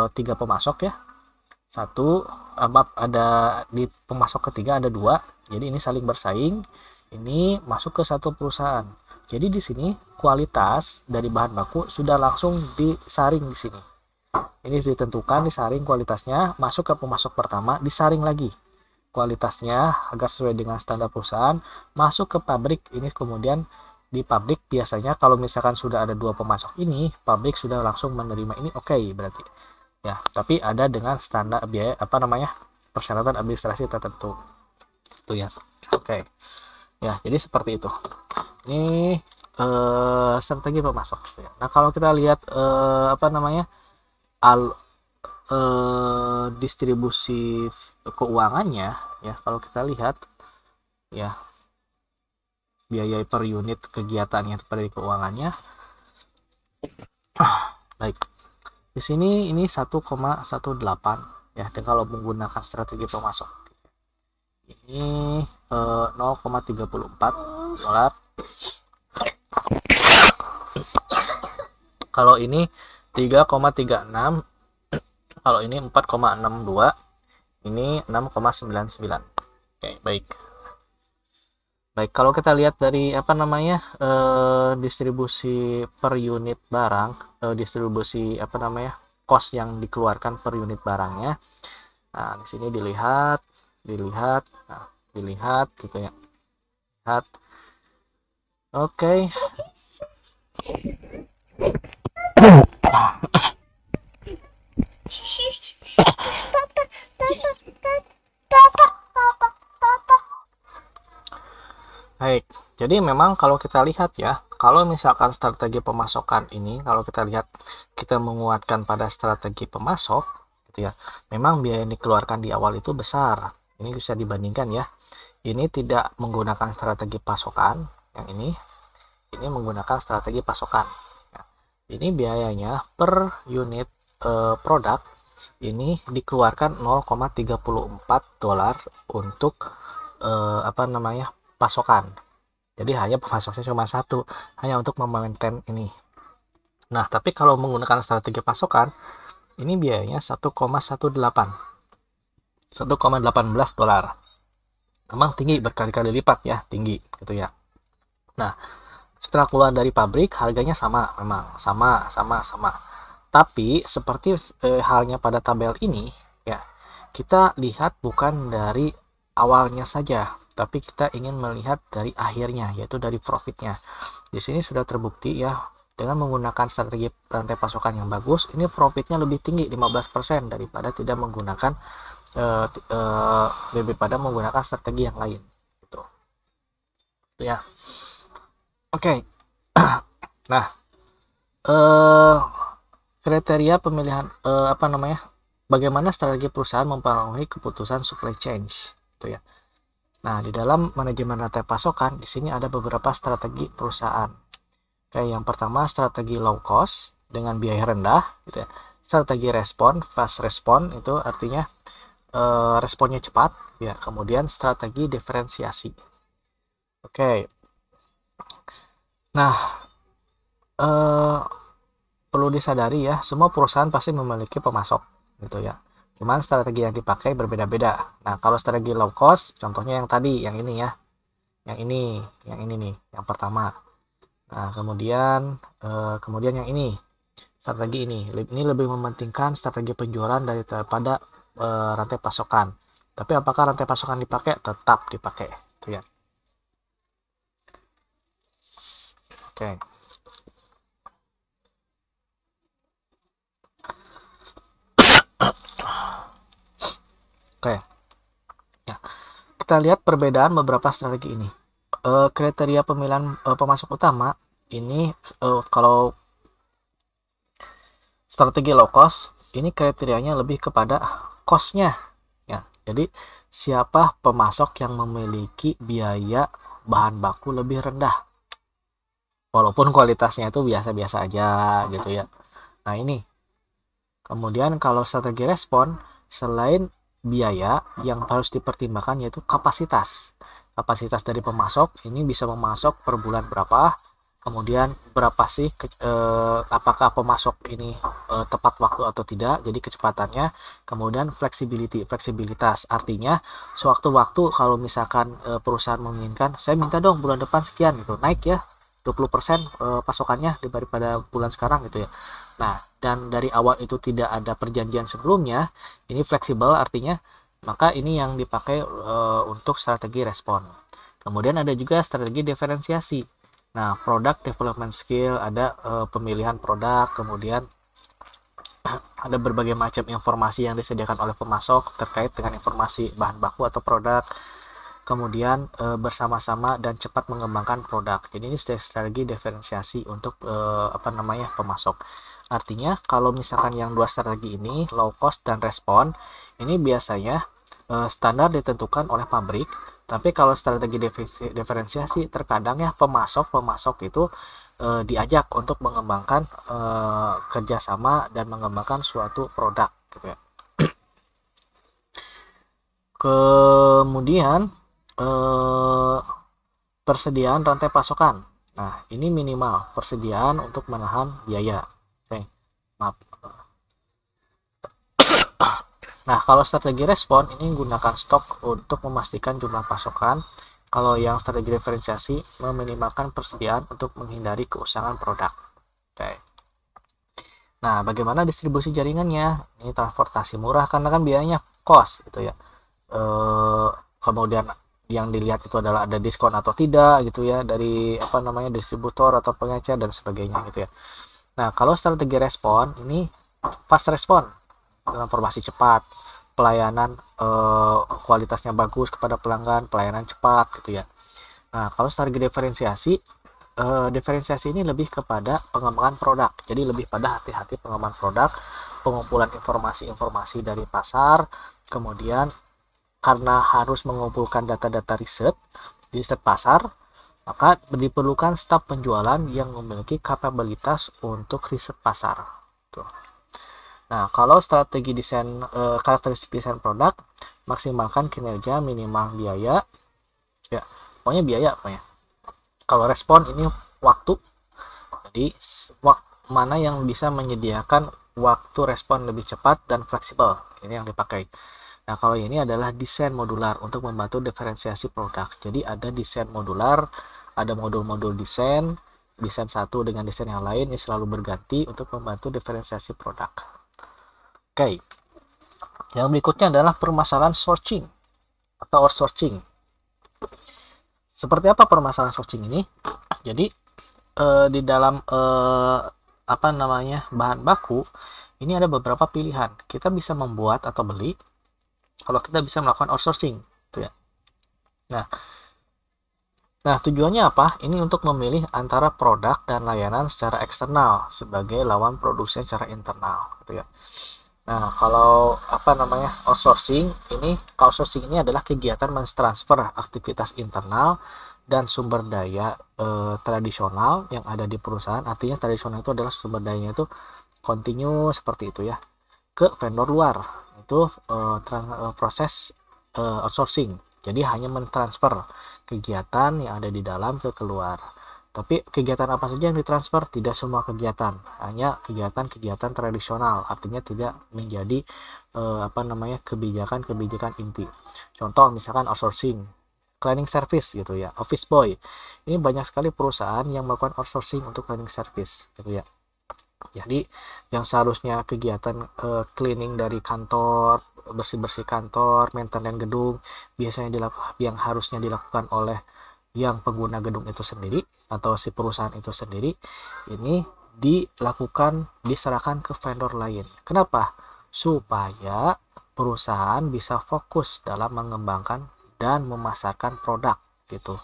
3 pemasok ya. Satu, ada di pemasok ketiga ada 2. Jadi ini saling bersaing. Ini masuk ke satu perusahaan. Jadi di sini kualitas dari bahan baku sudah langsung disaring di sini. Ini ditentukan, disaring kualitasnya, masuk ke pemasok pertama, disaring lagi kualitasnya agar sesuai dengan standar perusahaan, masuk ke pabrik. Ini kemudian di pabrik biasanya kalau misalkan sudah ada 2 pemasok ini, pabrik sudah langsung menerima ini, oke, berarti ya. Tapi ada dengan standar biaya apa namanya, persyaratan administrasi tertentu itu ya. Oke ya, jadi seperti itu. Ini strategi pemasok ya. Nah, kalau kita lihat apa namanya, distribusi keuangannya ya, kalau kita lihat ya, biaya per unit kegiatannya dari keuangannya. Baik, di sini ini 1,18 ya, dan kalau menggunakan strategi pemasok ini 0,34 dolar. Kalau ini 3,36, kalau ini 4,62, ini 6,99. Oke, baik. Kalau kita lihat dari apa namanya, distribusi per unit barang, distribusi apa namanya, cost yang dikeluarkan per unit barangnya. Nah, di sini dilihat, nah, dilihat gitu ya. Lihat. Oke. Baik, jadi memang kalau kita lihat ya, kalau misalkan strategi pemasokan ini, kalau kita lihat kita menguatkan pada strategi pemasok, gitu ya, memang biaya yang dikeluarkan di awal itu besar. Ini bisa dibandingkan ya. Ini tidak menggunakan strategi pasokan, yang ini menggunakan strategi pasokan. Ya, ini biayanya per unit produk ini dikeluarkan 0,34 dolar untuk pasokan. Jadi hanya pemasoknya cuma satu, hanya untuk memaintain ini. Nah, tapi kalau menggunakan strategi pasokan, ini biayanya 1,18 dolar. Memang tinggi, berkali-kali lipat ya, tinggi gitu ya. Nah, setelah keluar dari pabrik harganya sama, memang sama. Tapi seperti halnya pada tabel ini ya, kita lihat bukan dari awalnya saja, tapi kita ingin melihat dari akhirnya, yaitu dari profitnya. Di sini sudah terbukti ya, dengan menggunakan strategi rantai pasokan yang bagus, ini profitnya lebih tinggi 15% daripada tidak menggunakan menggunakan strategi yang lain gitu ya. Oke. Nah, kriteria pemilihan bagaimana strategi perusahaan mempengaruhi keputusan supply chain gitu ya. Nah, di dalam manajemen rantai pasokan di sini ada beberapa strategi perusahaan. Kayak yang pertama strategi low cost dengan biaya rendah gitu ya. Strategi respon, fast respon itu artinya responnya cepat ya. Kemudian strategi diferensiasi. Oke. Nah, perlu disadari ya, semua perusahaan pasti memiliki pemasok gitu ya. Cuman strategi yang dipakai berbeda-beda. Nah, kalau strategi low cost, contohnya yang tadi, yang ini ya. Yang ini nih, yang pertama. Nah, kemudian yang ini. Strategi ini lebih mementingkan strategi penjualan daripada rantai pasokan. Tapi apakah rantai pasokan dipakai? Tetap dipakai, gitu ya. Oke. Oke. Ya. Kita lihat perbedaan beberapa strategi ini. Kriteria pemilihan pemasok utama ini kalau strategi low cost ini kriterianya lebih kepada cost-nya ya. Jadi siapa pemasok yang memiliki biaya bahan baku lebih rendah walaupun kualitasnya itu biasa-biasa aja gitu ya. Nah, ini. Kemudian kalau strategi respon, selain biaya yang harus dipertimbangkan yaitu kapasitas. Kapasitas dari pemasok ini bisa memasok per bulan berapa, kemudian berapa sih apakah pemasok ini tepat waktu atau tidak, jadi kecepatannya. Kemudian fleksibilitas, artinya sewaktu-waktu kalau misalkan perusahaan menginginkan saya minta dong bulan depan sekian gitu, naik ya 20% pasokannya daripada bulan sekarang gitu ya. Nah, dan dari awal itu tidak ada perjanjian sebelumnya, ini fleksibel artinya, maka ini yang dipakai untuk strategi respon. Kemudian ada juga strategi diferensiasi. Nah, product development skill, ada pemilihan produk, kemudian ada berbagai macam informasi yang disediakan oleh pemasok terkait dengan informasi bahan baku atau produk. Kemudian bersama-sama dan cepat mengembangkan produk. Jadi ini strategi diferensiasi untuk pemasok. Artinya kalau misalkan yang dua strategi ini low cost dan respon, ini biasanya standar ditentukan oleh pabrik. Tapi kalau strategi diferensiasi terkadang ya pemasok itu diajak untuk mengembangkan kerjasama dan mengembangkan suatu produk gitu ya. Kemudian persediaan rantai pasokan. Nah, ini minimal persediaan untuk menahan biaya. Oke, maaf. Nah, kalau strategi respon ini gunakan stok untuk memastikan jumlah pasokan. Kalau yang strategi diferensiasi meminimalkan persediaan untuk menghindari keusangan produk. Oke. Nah, bagaimana distribusi jaringannya? Ini transportasi murah karena kan biayanya cost gitu ya. Kemudian yang dilihat itu adalah ada diskon atau tidak gitu ya dari apa namanya distributor atau pengecer dan sebagainya gitu ya. Nah, kalau strategi respon ini fast respon, informasi cepat, pelayanan kualitasnya bagus kepada pelanggan, pelayanan cepat gitu ya. Nah, kalau strategi diferensiasi ini lebih kepada pengembangan produk. Jadi lebih pada hati-hati pengembangan produk, pengumpulan informasi-informasi dari pasar, kemudian karena harus mengumpulkan data-data riset pasar, maka diperlukan staf penjualan yang memiliki kapabilitas untuk riset pasar. Tuh. Nah, kalau strategi desain karakteristik desain produk, maksimalkan kinerja, minimal biaya, ya pokoknya biaya pokoknya. Kalau respon ini waktu, jadi mana yang bisa menyediakan waktu respon lebih cepat dan fleksibel, ini yang dipakai. Nah, kalau ini adalah desain modular untuk membantu diferensiasi produk. Jadi ada desain modular, ada modul-modul desain, desain satu dengan desain yang lain ini selalu berganti untuk membantu diferensiasi produk. Oke. Yang berikutnya adalah permasalahan sourcing atau outsourcing. Seperti apa permasalahan sourcing ini? Jadi di dalam apa namanya bahan baku ini ada beberapa pilihan. Kita bisa membuat atau beli. Kalau kita bisa melakukan outsourcing, gitu ya. Nah, tujuannya apa? Ini untuk memilih antara produk dan layanan secara eksternal sebagai lawan produksi secara internal, gitu ya. Nah, kalau apa namanya outsourcing ini adalah kegiatan mentransfer aktivitas internal dan sumber daya tradisional yang ada di perusahaan. Artinya tradisional itu adalah sumber dayanya itu kontinu seperti itu ya, ke vendor luar. Itu proses outsourcing. Jadi hanya mentransfer kegiatan yang ada di dalam ke keluar. Tapi kegiatan apa saja yang ditransfer? Tidak semua kegiatan, hanya kegiatan-kegiatan tradisional, artinya tidak menjadi apa namanya kebijakan-kebijakan inti. Contoh misalkan outsourcing, cleaning service gitu ya, office boy. Ini banyak sekali perusahaan yang melakukan outsourcing untuk cleaning service gitu ya. Jadi yang seharusnya kegiatan cleaning dari kantor, bersih-bersih kantor, maintenance gedung, biasanya yang harusnya dilakukan oleh yang pengguna gedung itu sendiri atau si perusahaan itu sendiri, ini diserahkan ke vendor lain. Kenapa? Supaya perusahaan bisa fokus dalam mengembangkan dan memasarkan produk gitu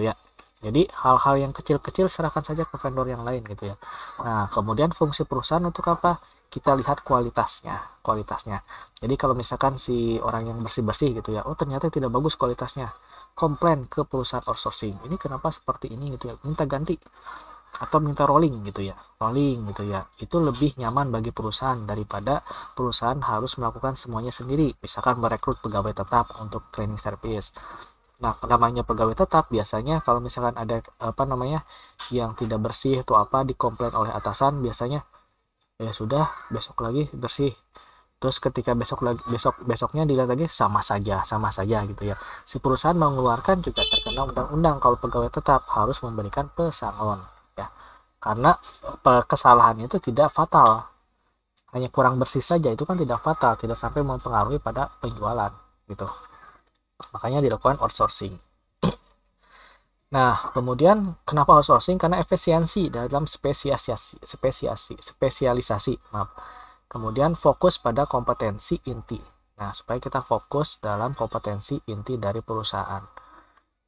ya. Jadi hal-hal yang kecil-kecil serahkan saja ke vendor yang lain gitu ya. Nah, kemudian fungsi perusahaan untuk apa? Kita lihat kualitasnya. Jadi kalau misalkan si orang yang bersih-bersih gitu ya, oh ternyata tidak bagus kualitasnya, komplain ke perusahaan outsourcing. Ini kenapa seperti ini gitu ya? Minta ganti atau minta rolling gitu ya. Rolling gitu ya. Itu lebih nyaman bagi perusahaan daripada perusahaan harus melakukan semuanya sendiri. Misalkan merekrut pegawai tetap untuk cleaning service. Nah, namanya pegawai tetap biasanya kalau misalkan ada apa namanya yang tidak bersih atau apa dikomplain oleh atasan, biasanya ya sudah besok lagi bersih. Terus ketika besoknya dilihat lagi sama saja gitu ya. Si perusahaan mengeluarkan juga terkena undang-undang kalau pegawai tetap harus memberikan pesangon ya. Karena kesalahannya itu tidak fatal. Hanya kurang bersih saja itu kan tidak fatal, tidak sampai mempengaruhi pada penjualan gitu. Makanya dilakukan outsourcing. Nah, kemudian kenapa outsourcing? Karena efisiensi dalam spesialisasi. Maaf. Kemudian fokus pada kompetensi inti. Nah, supaya kita fokus dalam kompetensi inti dari perusahaan.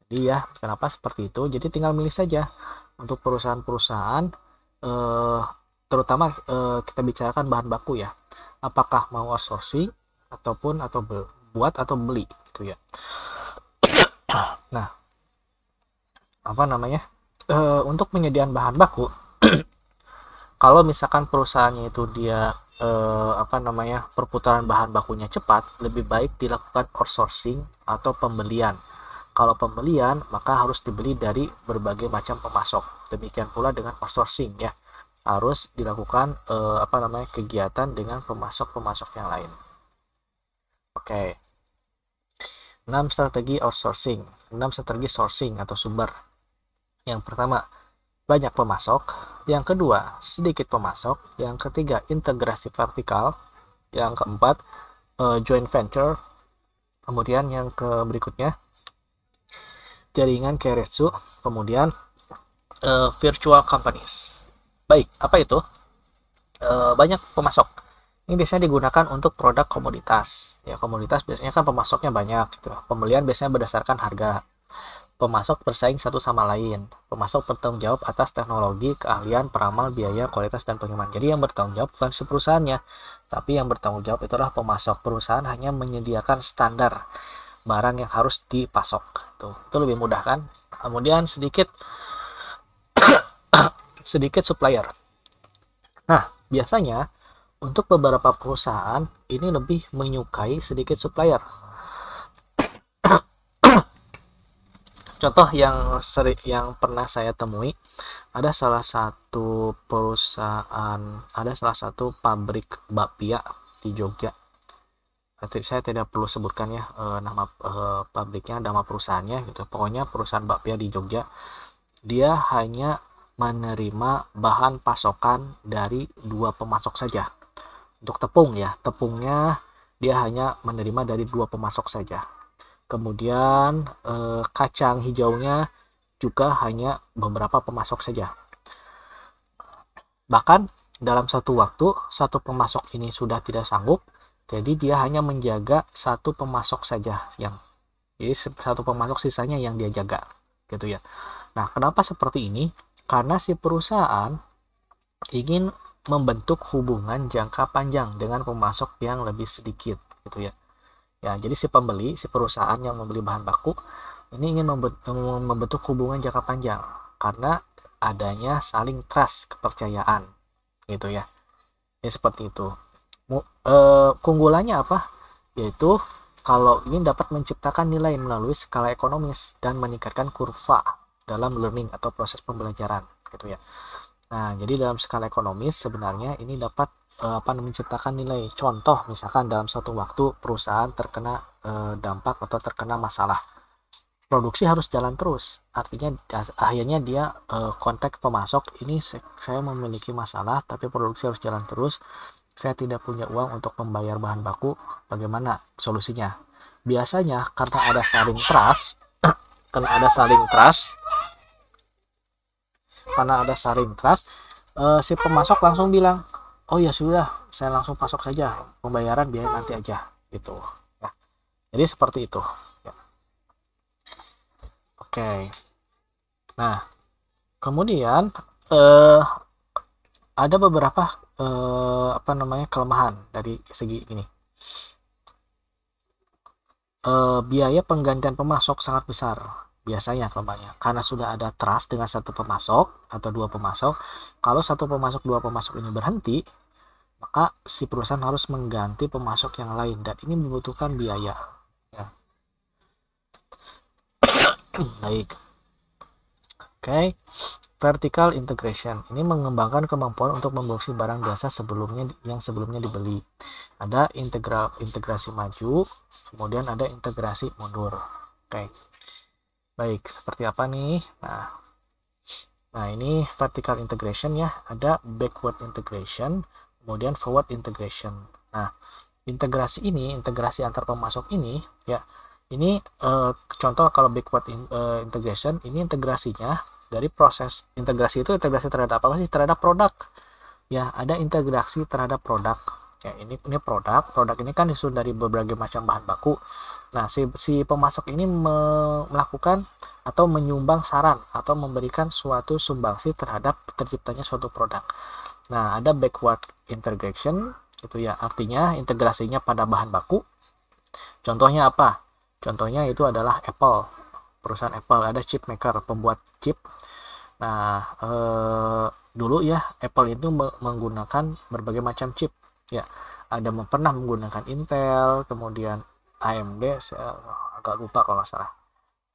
Jadi ya, kenapa seperti itu? Jadi tinggal milih saja untuk perusahaan-perusahaan, terutama kita bicarakan bahan baku ya. Apakah mau outsourcing ataupun buat atau beli gitu ya. Nah, apa namanya? Untuk penyediaan bahan baku, kalau misalkan perusahaannya itu dia apa namanya perputaran bahan bakunya cepat, lebih baik dilakukan outsourcing atau pembelian. Kalau pembelian maka harus dibeli dari berbagai macam pemasok. Demikian pula dengan outsourcing ya, harus dilakukan apa namanya kegiatan dengan pemasok-pemasok yang lain. Oke. 6 strategi outsourcing, 6 strategi sourcing atau sumber. Yang pertama, banyak pemasok. Yang kedua, sedikit pemasok. Yang ketiga, integrasi vertikal. Yang keempat, joint venture. Kemudian yang berikutnya, jaringan Keiretsu. Kemudian virtual companies. Baik, apa itu? Banyak pemasok. Ini biasanya digunakan untuk produk komoditas. Ya, komoditas biasanya kan pemasoknya banyak gitu. Pembelian biasanya berdasarkan harga. Pemasok bersaing satu sama lain. Pemasok bertanggung jawab atas teknologi, keahlian, peramal, biaya, kualitas, dan pengiriman. Jadi yang bertanggung jawab bukan si perusahaannya, tapi yang bertanggung jawab itulah pemasok. Perusahaan hanya menyediakan standar barang yang harus dipasok. Tuh, itu lebih mudah kan? Kemudian sedikit supplier. Nah, biasanya untuk beberapa perusahaan ini lebih menyukai sedikit supplier. Contoh yang pernah saya temui, ada salah satu pabrik bakpia di Jogja. Saya tidak perlu sebutkan ya nama pabriknya, nama perusahaannya gitu. Pokoknya perusahaan bakpia di Jogja. Dia hanya menerima bahan pasokan dari 2 pemasok saja. Untuk tepung ya, tepungnya dia hanya menerima dari 2 pemasok saja. Kemudian kacang hijaunya juga hanya beberapa pemasok saja. Bahkan dalam satu waktu, satu pemasok ini sudah tidak sanggup, jadi dia hanya menjaga satu pemasok saja jadi satu pemasok sisanya yang dia jaga, gitu ya. Nah, kenapa seperti ini? Karena si perusahaan ingin membentuk hubungan jangka panjang dengan pemasok yang lebih sedikit, gitu ya. Ya, jadi si perusahaan yang membeli bahan baku ini ingin membentuk hubungan jangka panjang karena adanya saling trust, kepercayaan, gitu ya. Ya seperti itu. Keunggulannya apa? Yaitu kalau ini dapat menciptakan nilai melalui skala ekonomis dan meningkatkan kurva dalam learning atau proses pembelajaran, gitu ya. Nah, jadi dalam skala ekonomis sebenarnya ini dapat menciptakan nilai. Contoh misalkan dalam suatu waktu perusahaan terkena dampak atau terkena masalah, produksi harus jalan terus, artinya akhirnya dia kontak pemasok, ini saya memiliki masalah tapi produksi harus jalan terus, saya tidak punya uang untuk membayar bahan baku, bagaimana solusinya? Biasanya karena ada saling trust si pemasok langsung bilang, oh ya sudah, saya langsung pasok saja, pembayaran biaya nanti aja, gitu ya. Jadi seperti itu ya. Oke. Nah, kemudian ada beberapa kelemahan dari segi ini. Biaya penggantian pemasok sangat besar biasanya kelemahannya, karena sudah ada trust dengan satu pemasok atau 2 pemasok. Kalau satu pemasok 2 pemasok ini berhenti, maka si perusahaan harus mengganti pemasok yang lain dan ini membutuhkan biaya ya. Baik. Oke. Vertical integration ini mengembangkan kemampuan untuk memproduksi barang jasa yang sebelumnya dibeli. Ada integrasi maju, kemudian ada integrasi mundur. Oke. Baik, seperti apa nih? Nah, ini vertical integration ya. Ada backward integration, kemudian forward integration. Nah, integrasi antar pemasok ini ya. Ini contoh kalau backward integration, ini integrasinya dari proses integrasi itu integrasi terhadap apa sih? Terhadap produk. Ya, ada integrasi terhadap produk. Ya, ini produk ini kan disusun dari berbagai macam bahan baku. Nah, si pemasok ini melakukan atau menyumbang saran atau memberikan suatu sumbangsi terhadap terciptanya suatu produk. Nah, ada backward integration itu ya, artinya integrasinya pada bahan baku. Contohnya apa? Contohnya itu adalah Apple. Perusahaan Apple ada chip maker, pembuat chip. Nah, dulu ya Apple itu menggunakan berbagai macam chip. Ya, ada pernah menggunakan Intel, kemudian AMD, saya agak lupa kalau nggak salah.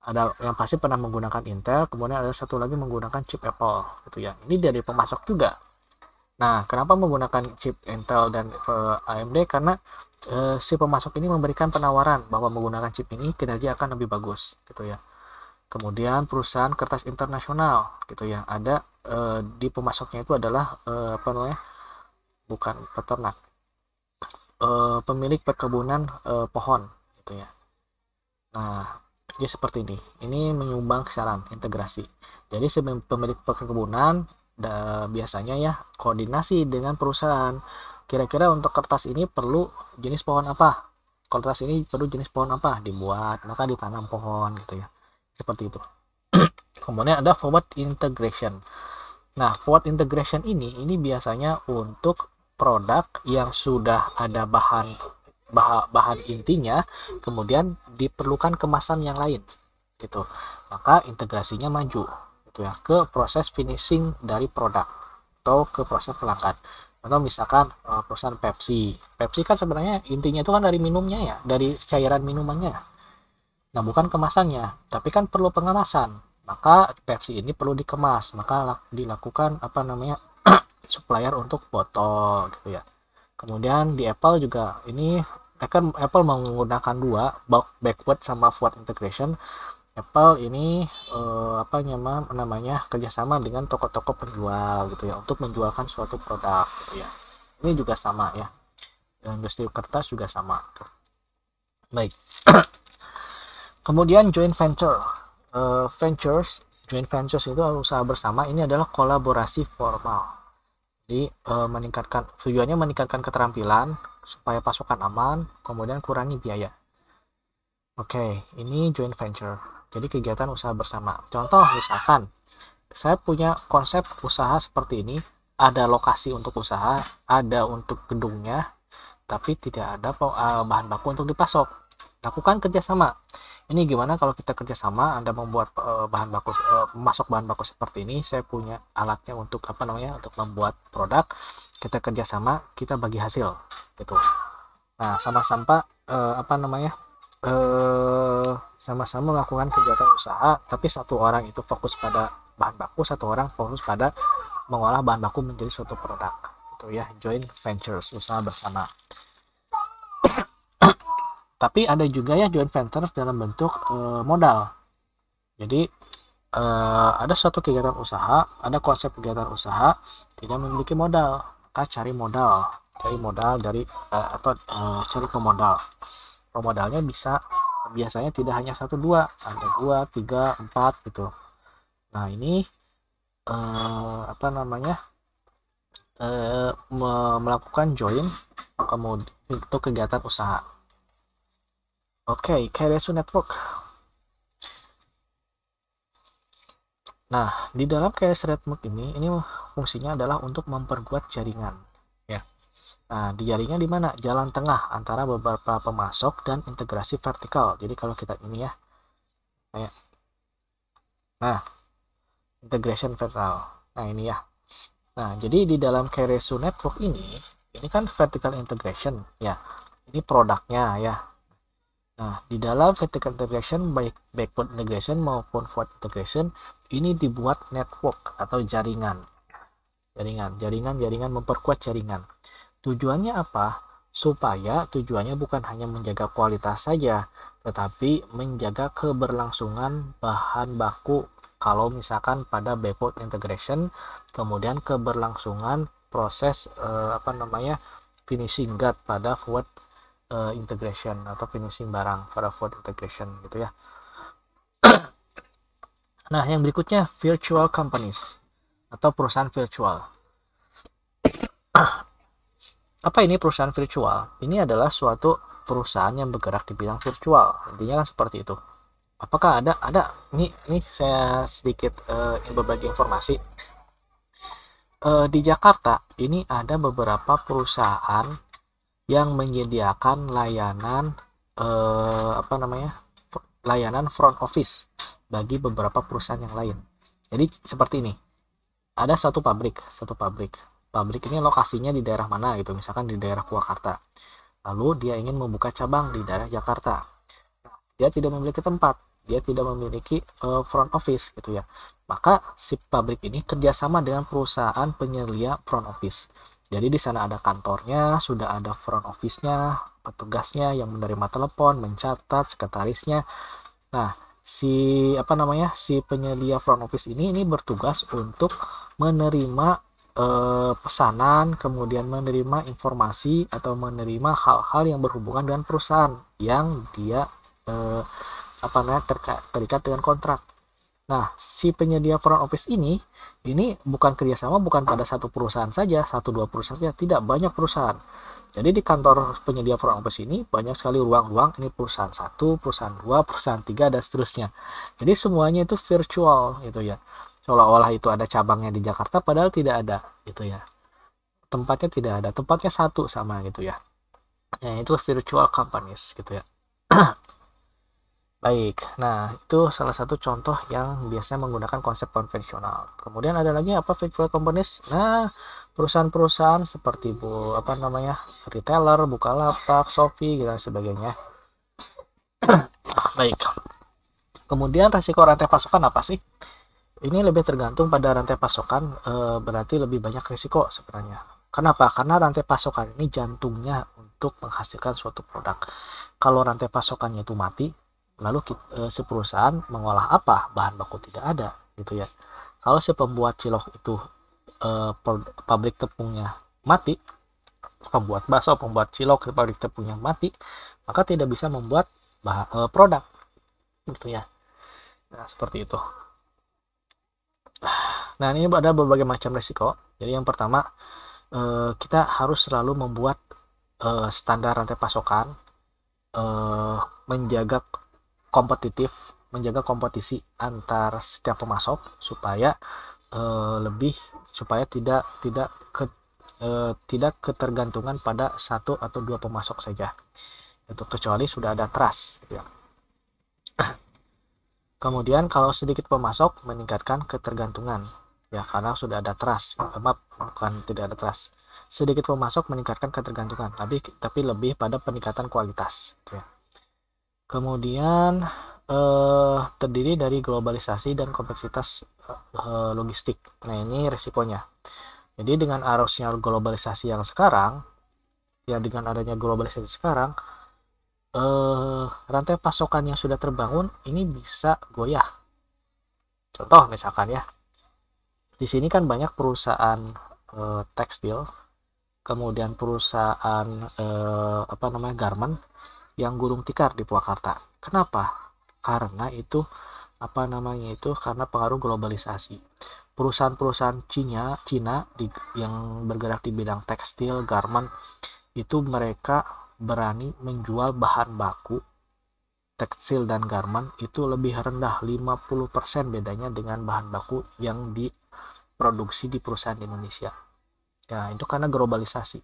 Ada yang pasti pernah menggunakan Intel, kemudian ada satu lagi menggunakan chip Apple, gitu ya. Ini dari pemasok juga. Nah, kenapa menggunakan chip Intel dan AMD? Karena si pemasok ini memberikan penawaran bahwa menggunakan chip ini kinerja akan lebih bagus, gitu ya. Kemudian perusahaan kertas internasional gitu ya, ada di pemasoknya itu adalah apa namanya, bukan peternak, pemilik perkebunan pohon gitu ya. Nah, jadi seperti ini. Ini menyumbang kisaran integrasi. Jadi pemilik perkebunan biasanya ya koordinasi dengan perusahaan. Kira-kira untuk kertas ini perlu jenis pohon apa? Kertas ini perlu jenis pohon apa? Dibuat, maka ditanam pohon gitu ya. Seperti itu. Kemudian ada forward integration. Nah, forward integration ini biasanya untuk produk yang sudah ada bahan intinya, kemudian diperlukan kemasan yang lain, gitu. Maka integrasinya maju, gitu ya, ke proses finishing dari produk atau ke proses pelanggan. Atau misalkan perusahaan Pepsi, Pepsi kan sebenarnya intinya itu kan dari minumnya ya, dari cairan minumannya. Nah, bukan kemasannya, tapi kan perlu pengemasan. Maka Pepsi ini perlu dikemas, maka dilakukan apa namanya supplier untuk botol gitu ya. Kemudian di Apple juga ini kan Apple menggunakan dua, backward sama forward integration. Apple ini apa namanya kerjasama dengan toko-toko penjual gitu ya untuk menjualkan suatu produk gitu ya. Ini juga sama ya. Industri kertas juga sama. Baik. Kemudian joint venture. Joint ventures itu usaha bersama, ini adalah kolaborasi formal. Jadi tujuannya meningkatkan keterampilan supaya pasokan aman, kemudian kurangi biaya. Oke, ini joint venture. Jadi kegiatan usaha bersama. Contoh misalkan saya punya konsep usaha seperti ini, ada lokasi untuk usaha, ada untuk gedungnya, tapi tidak ada bahan baku untuk dipasok. Lakukan kerjasama. Ini gimana kalau kita kerjasama, Anda membuat masuk bahan baku seperti ini, saya punya alatnya untuk apa namanya untuk membuat produk, kita kerjasama, kita bagi hasil gitu. Nah, sama-sama apa namanya sama-sama melakukan kegiatan usaha, tapi satu orang itu fokus pada bahan baku, satu orang fokus pada mengolah bahan baku menjadi suatu produk. Itu ya, joint ventures, usaha bersama. Tapi ada juga ya joint ventures dalam bentuk modal. Jadi ada suatu kegiatan usaha, ada konsep kegiatan usaha tidak memiliki modal, maka cari modal dari atau cari pemodal. Pemodalnya biasanya tidak hanya 1 2, ada 2 3 4 gitu. Nah, ini apa namanya melakukan join kemudian untuk kegiatan usaha. Oke, Keresu Network. Nah, di dalam Keresu Network ini fungsinya adalah untuk memperkuat jaringan. Ya. Nah, di jaringan di mana? Jalan tengah antara beberapa pemasok dan integrasi vertikal. Jadi kalau kita ini ya, kayak, nah, integration vertikal. Nah, ini ya. Nah, jadi di dalam Keresu Network ini kan vertical integration ya. Ini produknya ya. Nah, di dalam vertical integration, baik backward integration maupun forward integration, ini dibuat network atau jaringan. Jaringan memperkuat jaringan. Tujuannya apa? Tujuannya bukan hanya menjaga kualitas saja, tetapi menjaga keberlangsungan bahan baku. Kalau misalkan pada backward integration, kemudian keberlangsungan proses finishing guard pada forward integration atau finishing barang pada forward integration gitu ya. Nah, yang berikutnya virtual companies atau perusahaan virtual. Apa ini perusahaan virtual? Ini adalah suatu perusahaan yang bergerak di bidang virtual. Intinya kan seperti itu. Apakah ada ini saya sedikit berbagi informasi. Di Jakarta ini ada beberapa perusahaan yang menyediakan layanan layanan front office bagi beberapa perusahaan yang lain. Jadi seperti ini, ada satu pabrik ini lokasinya di daerah mana gitu, misalkan di daerah Purwakarta, lalu dia ingin membuka cabang di daerah Jakarta. Dia tidak memiliki tempat, dia tidak memiliki front office gitu ya, maka si pabrik ini kerjasama dengan perusahaan penyedia front office. Jadi di sana ada kantornya, sudah ada front office-nya, petugasnya yang menerima telepon, mencatat, sekretarisnya. Nah, si penyedia front office ini bertugas untuk menerima pesanan, kemudian menerima informasi atau menerima hal-hal yang berhubungan dengan perusahaan yang dia terikat dengan kontrak. Nah, si penyedia front office ini bukan kerjasama bukan pada satu perusahaan saja, satu dua perusahaan saja, tidak, banyak perusahaan. Jadi di kantor penyedia front office ini banyak sekali ruang-ruang, ini perusahaan 1, perusahaan 2, perusahaan 3, dan seterusnya. Jadi semuanya itu virtual gitu ya. Seolah-olah itu ada cabangnya di Jakarta, padahal tidak ada gitu ya. Tempatnya tidak ada, tempatnya satu sama gitu ya. Nah, itu virtual companies gitu ya. Baik, nah itu salah satu contoh yang biasanya menggunakan konsep konvensional. Kemudian ada lagi apa virtual companies? Nah, perusahaan-perusahaan seperti retailer, Bukalapak, Shopee, dan sebagainya. Baik. Kemudian resiko rantai pasokan apa sih? Ini lebih tergantung pada rantai pasokan, berarti lebih banyak risiko sebenarnya. Kenapa? Karena rantai pasokan ini jantungnya untuk menghasilkan suatu produk. Kalau rantai pasokannya itu mati, lalu si perusahaan mengolah apa? Bahan baku tidak ada gitu ya. Kalau si pembuat cilok itu pabrik tepungnya mati, pembuat bakso, pembuat cilok, pabrik tepungnya mati, maka tidak bisa membuat produk gitu ya. Nah, seperti itu. Nah, ini ada berbagai macam risiko. Jadi yang pertama, kita harus selalu membuat standar rantai pasokan, menjaga kompetitif, menjaga kompetisi antar setiap pemasok supaya tidak ketergantungan pada satu atau dua pemasok saja. Itu kecuali sudah ada trust ya. Kemudian kalau sedikit pemasok meningkatkan ketergantungan ya, karena sudah ada trust. Bukan tidak ada trust. Sedikit pemasok meningkatkan ketergantungan, tapi lebih pada peningkatan kualitas ya. Kemudian terdiri dari globalisasi dan kompleksitas logistik. Nah, ini risikonya. Jadi dengan arusnya globalisasi yang sekarang, ya dengan adanya globalisasi sekarang, rantai pasokan yang sudah terbangun ini bisa goyah. Contoh misalkan ya, di sini kan banyak perusahaan tekstil, kemudian perusahaan garment yang gulung tikar di Purwakarta. Kenapa? Karena itu karena pengaruh globalisasi. Perusahaan-perusahaan Cina yang bergerak di bidang tekstil, garment, itu mereka berani menjual bahan baku tekstil dan garment itu lebih rendah, 50% bedanya dengan bahan baku yang diproduksi di perusahaan di Indonesia. Ya, itu karena globalisasi.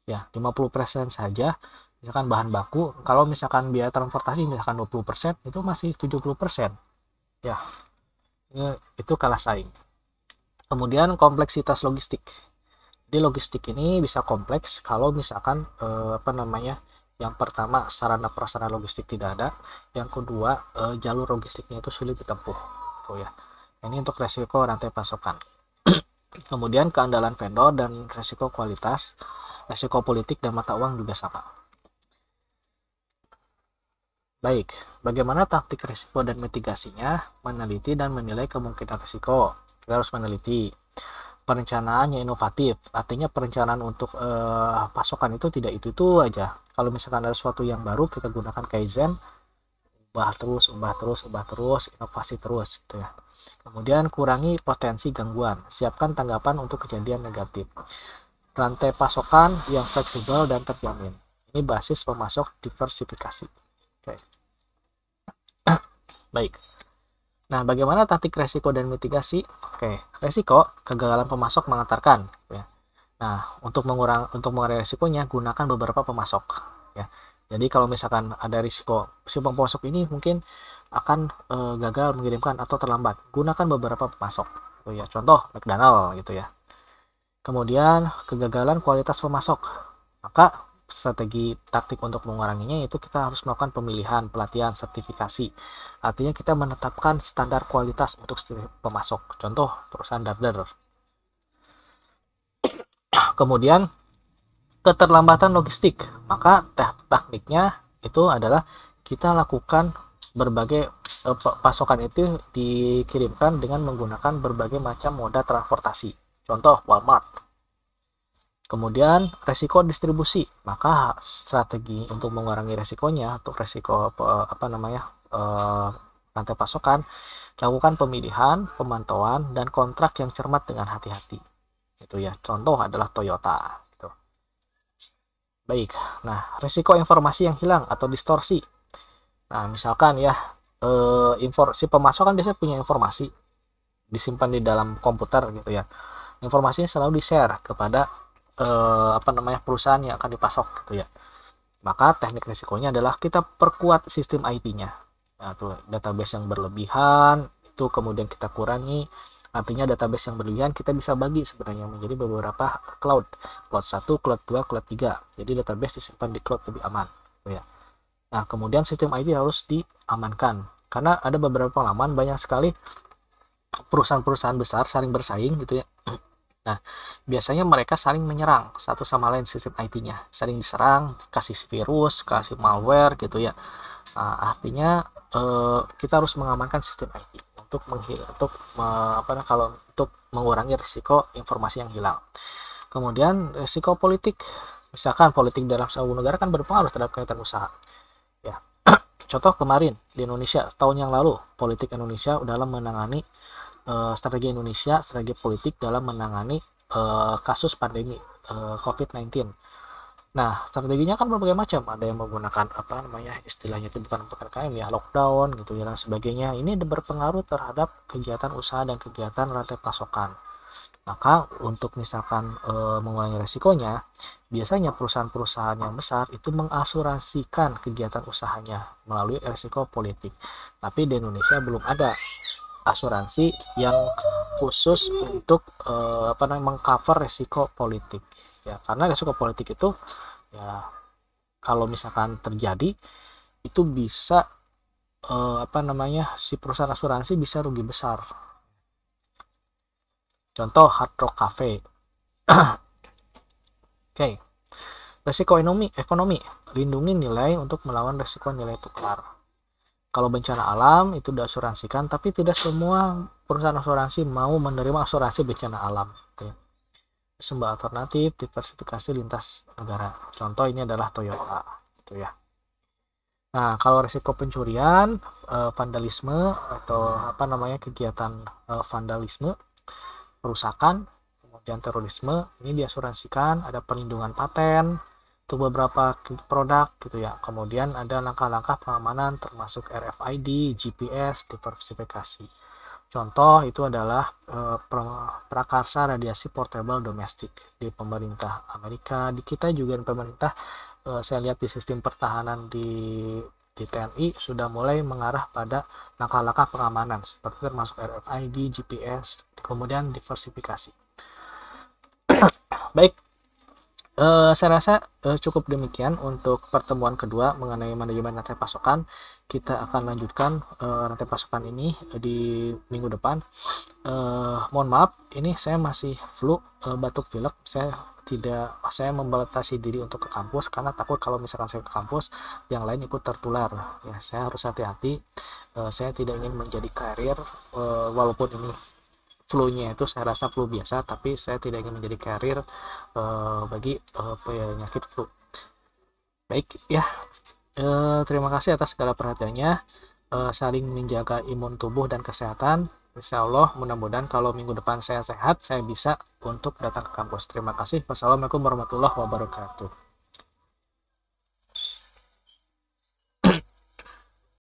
Ya, 50% saja. Misalkan bahan baku, kalau misalkan biaya transportasi misalkan 20%, itu masih 70%. Ya, itu kalah saing. Kemudian kompleksitas logistik. Di logistik ini bisa kompleks kalau misalkan yang pertama sarana prasarana logistik tidak ada, yang kedua jalur logistiknya itu sulit ditempuh. Oh ya. Ini untuk resiko rantai pasokan. Kemudian keandalan vendor dan resiko kualitas, resiko politik dan mata uang juga sama. Baik, bagaimana taktik risiko dan mitigasinya? Meneliti dan menilai kemungkinan risiko. Kita harus meneliti. Perencanaannya inovatif, artinya perencanaan untuk pasokan itu tidak itu aja. Kalau misalkan ada sesuatu yang baru, kita gunakan Kaizen, ubah terus, inovasi terus gitu ya. Kemudian kurangi potensi gangguan, siapkan tanggapan untuk kejadian negatif. Rantai pasokan yang fleksibel dan terjamin. Ini basis pemasok diversifikasi. Oke. Baik. Nah, bagaimana taktik resiko dan mitigasi? Oke, resiko kegagalan pemasok mengantarkan. Ya. Nah, untuk mengurangi resikonya, gunakan beberapa pemasok. Ya. Jadi kalau misalkan ada risiko, si pemasok ini mungkin akan gagal mengirimkan atau terlambat, gunakan beberapa pemasok. Oh, ya. Contoh McDonald gitu ya. Kemudian kegagalan kualitas pemasok, maka strategi taktik untuk menguranginya itu kita harus melakukan pemilihan, pelatihan, sertifikasi. Artinya kita menetapkan standar kualitas untuk pemasok. Contoh perusahaan Darder. Kemudian keterlambatan logistik, maka tekniknya itu adalah kita lakukan berbagai pasokan itu dikirimkan dengan menggunakan berbagai macam moda transportasi. Contoh Walmart. Kemudian resiko distribusi, maka strategi untuk mengurangi resikonya, untuk resiko rantai pasokan, lakukan pemilihan, pemantauan, dan kontrak yang cermat dengan hati-hati. Itu ya, contoh adalah Toyota. Gitu. Baik, nah resiko informasi yang hilang atau distorsi. Nah misalkan ya, si pemasok kan biasanya punya informasi disimpan di dalam komputer gitu ya. Informasinya selalu di-share kepada perusahaan yang akan dipasok gitu ya. Maka teknik risikonya adalah kita perkuat sistem IT-nya. Nah, tuh database yang berlebihan itu kemudian kita kurangi. Artinya database yang berlebihan kita bisa bagi sebenarnya menjadi beberapa cloud. Cloud 1, cloud 2, cloud 3. Jadi database disimpan di cloud lebih aman gitu ya. Nah, kemudian sistem IT harus diamankan. Karena ada beberapa pengalaman banyak sekali perusahaan-perusahaan besar saling bersaing gitu ya. Nah, biasanya mereka saling menyerang satu sama lain sistem IT-nya, saling diserang, kasih virus, kasih malware gitu ya. Nah, artinya kita harus mengamankan sistem IT untuk mengurangi risiko informasi yang hilang. Kemudian risiko politik, misalkan politik dalam sebuah negara kan berpengaruh terhadap kegiatan usaha. Ya, contoh kemarin di Indonesia tahun yang lalu, politik Indonesia dalam menangani strategi politik dalam menangani kasus pandemi COVID-19. Nah, strateginya kan berbagai macam. Ada yang menggunakan istilahnya itu bukan PPKM ya, lockdown gitu ya dan sebagainya. Ini berpengaruh terhadap kegiatan usaha dan kegiatan rantai pasokan. Maka untuk misalkan mengurangi resikonya, biasanya perusahaan-perusahaan yang besar itu mengasuransikan kegiatan usahanya melalui risiko politik. Tapi di Indonesia belum ada asuransi yang khusus untuk mengcover resiko politik ya, karena resiko politik itu ya kalau misalkan terjadi itu bisa si perusahaan asuransi bisa rugi besar. Contoh Hard Rock Cafe. Oke. Resiko ekonomi, lindungi nilai untuk melawan resiko nilai tukar. Kalau bencana alam itu diasuransikan, tapi tidak semua perusahaan asuransi mau menerima asuransi bencana alam. Sumber alternatif, diversifikasi lintas negara. Contoh ini adalah Toyota, gitu ya. Nah, kalau risiko pencurian, vandalisme atau kegiatan vandalisme, perusakan, kemudian terorisme, ini diasuransikan, ada perlindungan paten untuk beberapa produk gitu ya. Kemudian ada langkah-langkah pengamanan termasuk RFID, GPS, diversifikasi. Contoh itu adalah prakarsa radiasi portable domestik di pemerintah Amerika. Di kita juga pemerintah, saya lihat di sistem pertahanan di TNI sudah mulai mengarah pada langkah-langkah pengamanan seperti termasuk RFID, GPS, kemudian diversifikasi. Baik. Saya rasa cukup demikian untuk pertemuan kedua mengenai manajemen rantai pasokan. Kita akan lanjutkan rantai pasokan ini di minggu depan. Mohon maaf, ini saya masih flu, batuk pilek. Saya membatasi diri untuk ke kampus karena takut kalau misalkan saya ke kampus yang lain ikut tertular. Ya, saya harus hati-hati. Saya tidak ingin menjadi carrier walaupun ini flu-nya itu saya rasa flu biasa, tapi saya tidak ingin menjadi carrier bagi penyakit flu. Baik ya, terima kasih atas segala perhatiannya. Saling menjaga imun tubuh dan kesehatan. Insya Allah mudah-mudahan kalau minggu depan saya sehat, saya bisa untuk datang ke kampus. Terima kasih. Wassalamualaikum warahmatullahi wabarakatuh.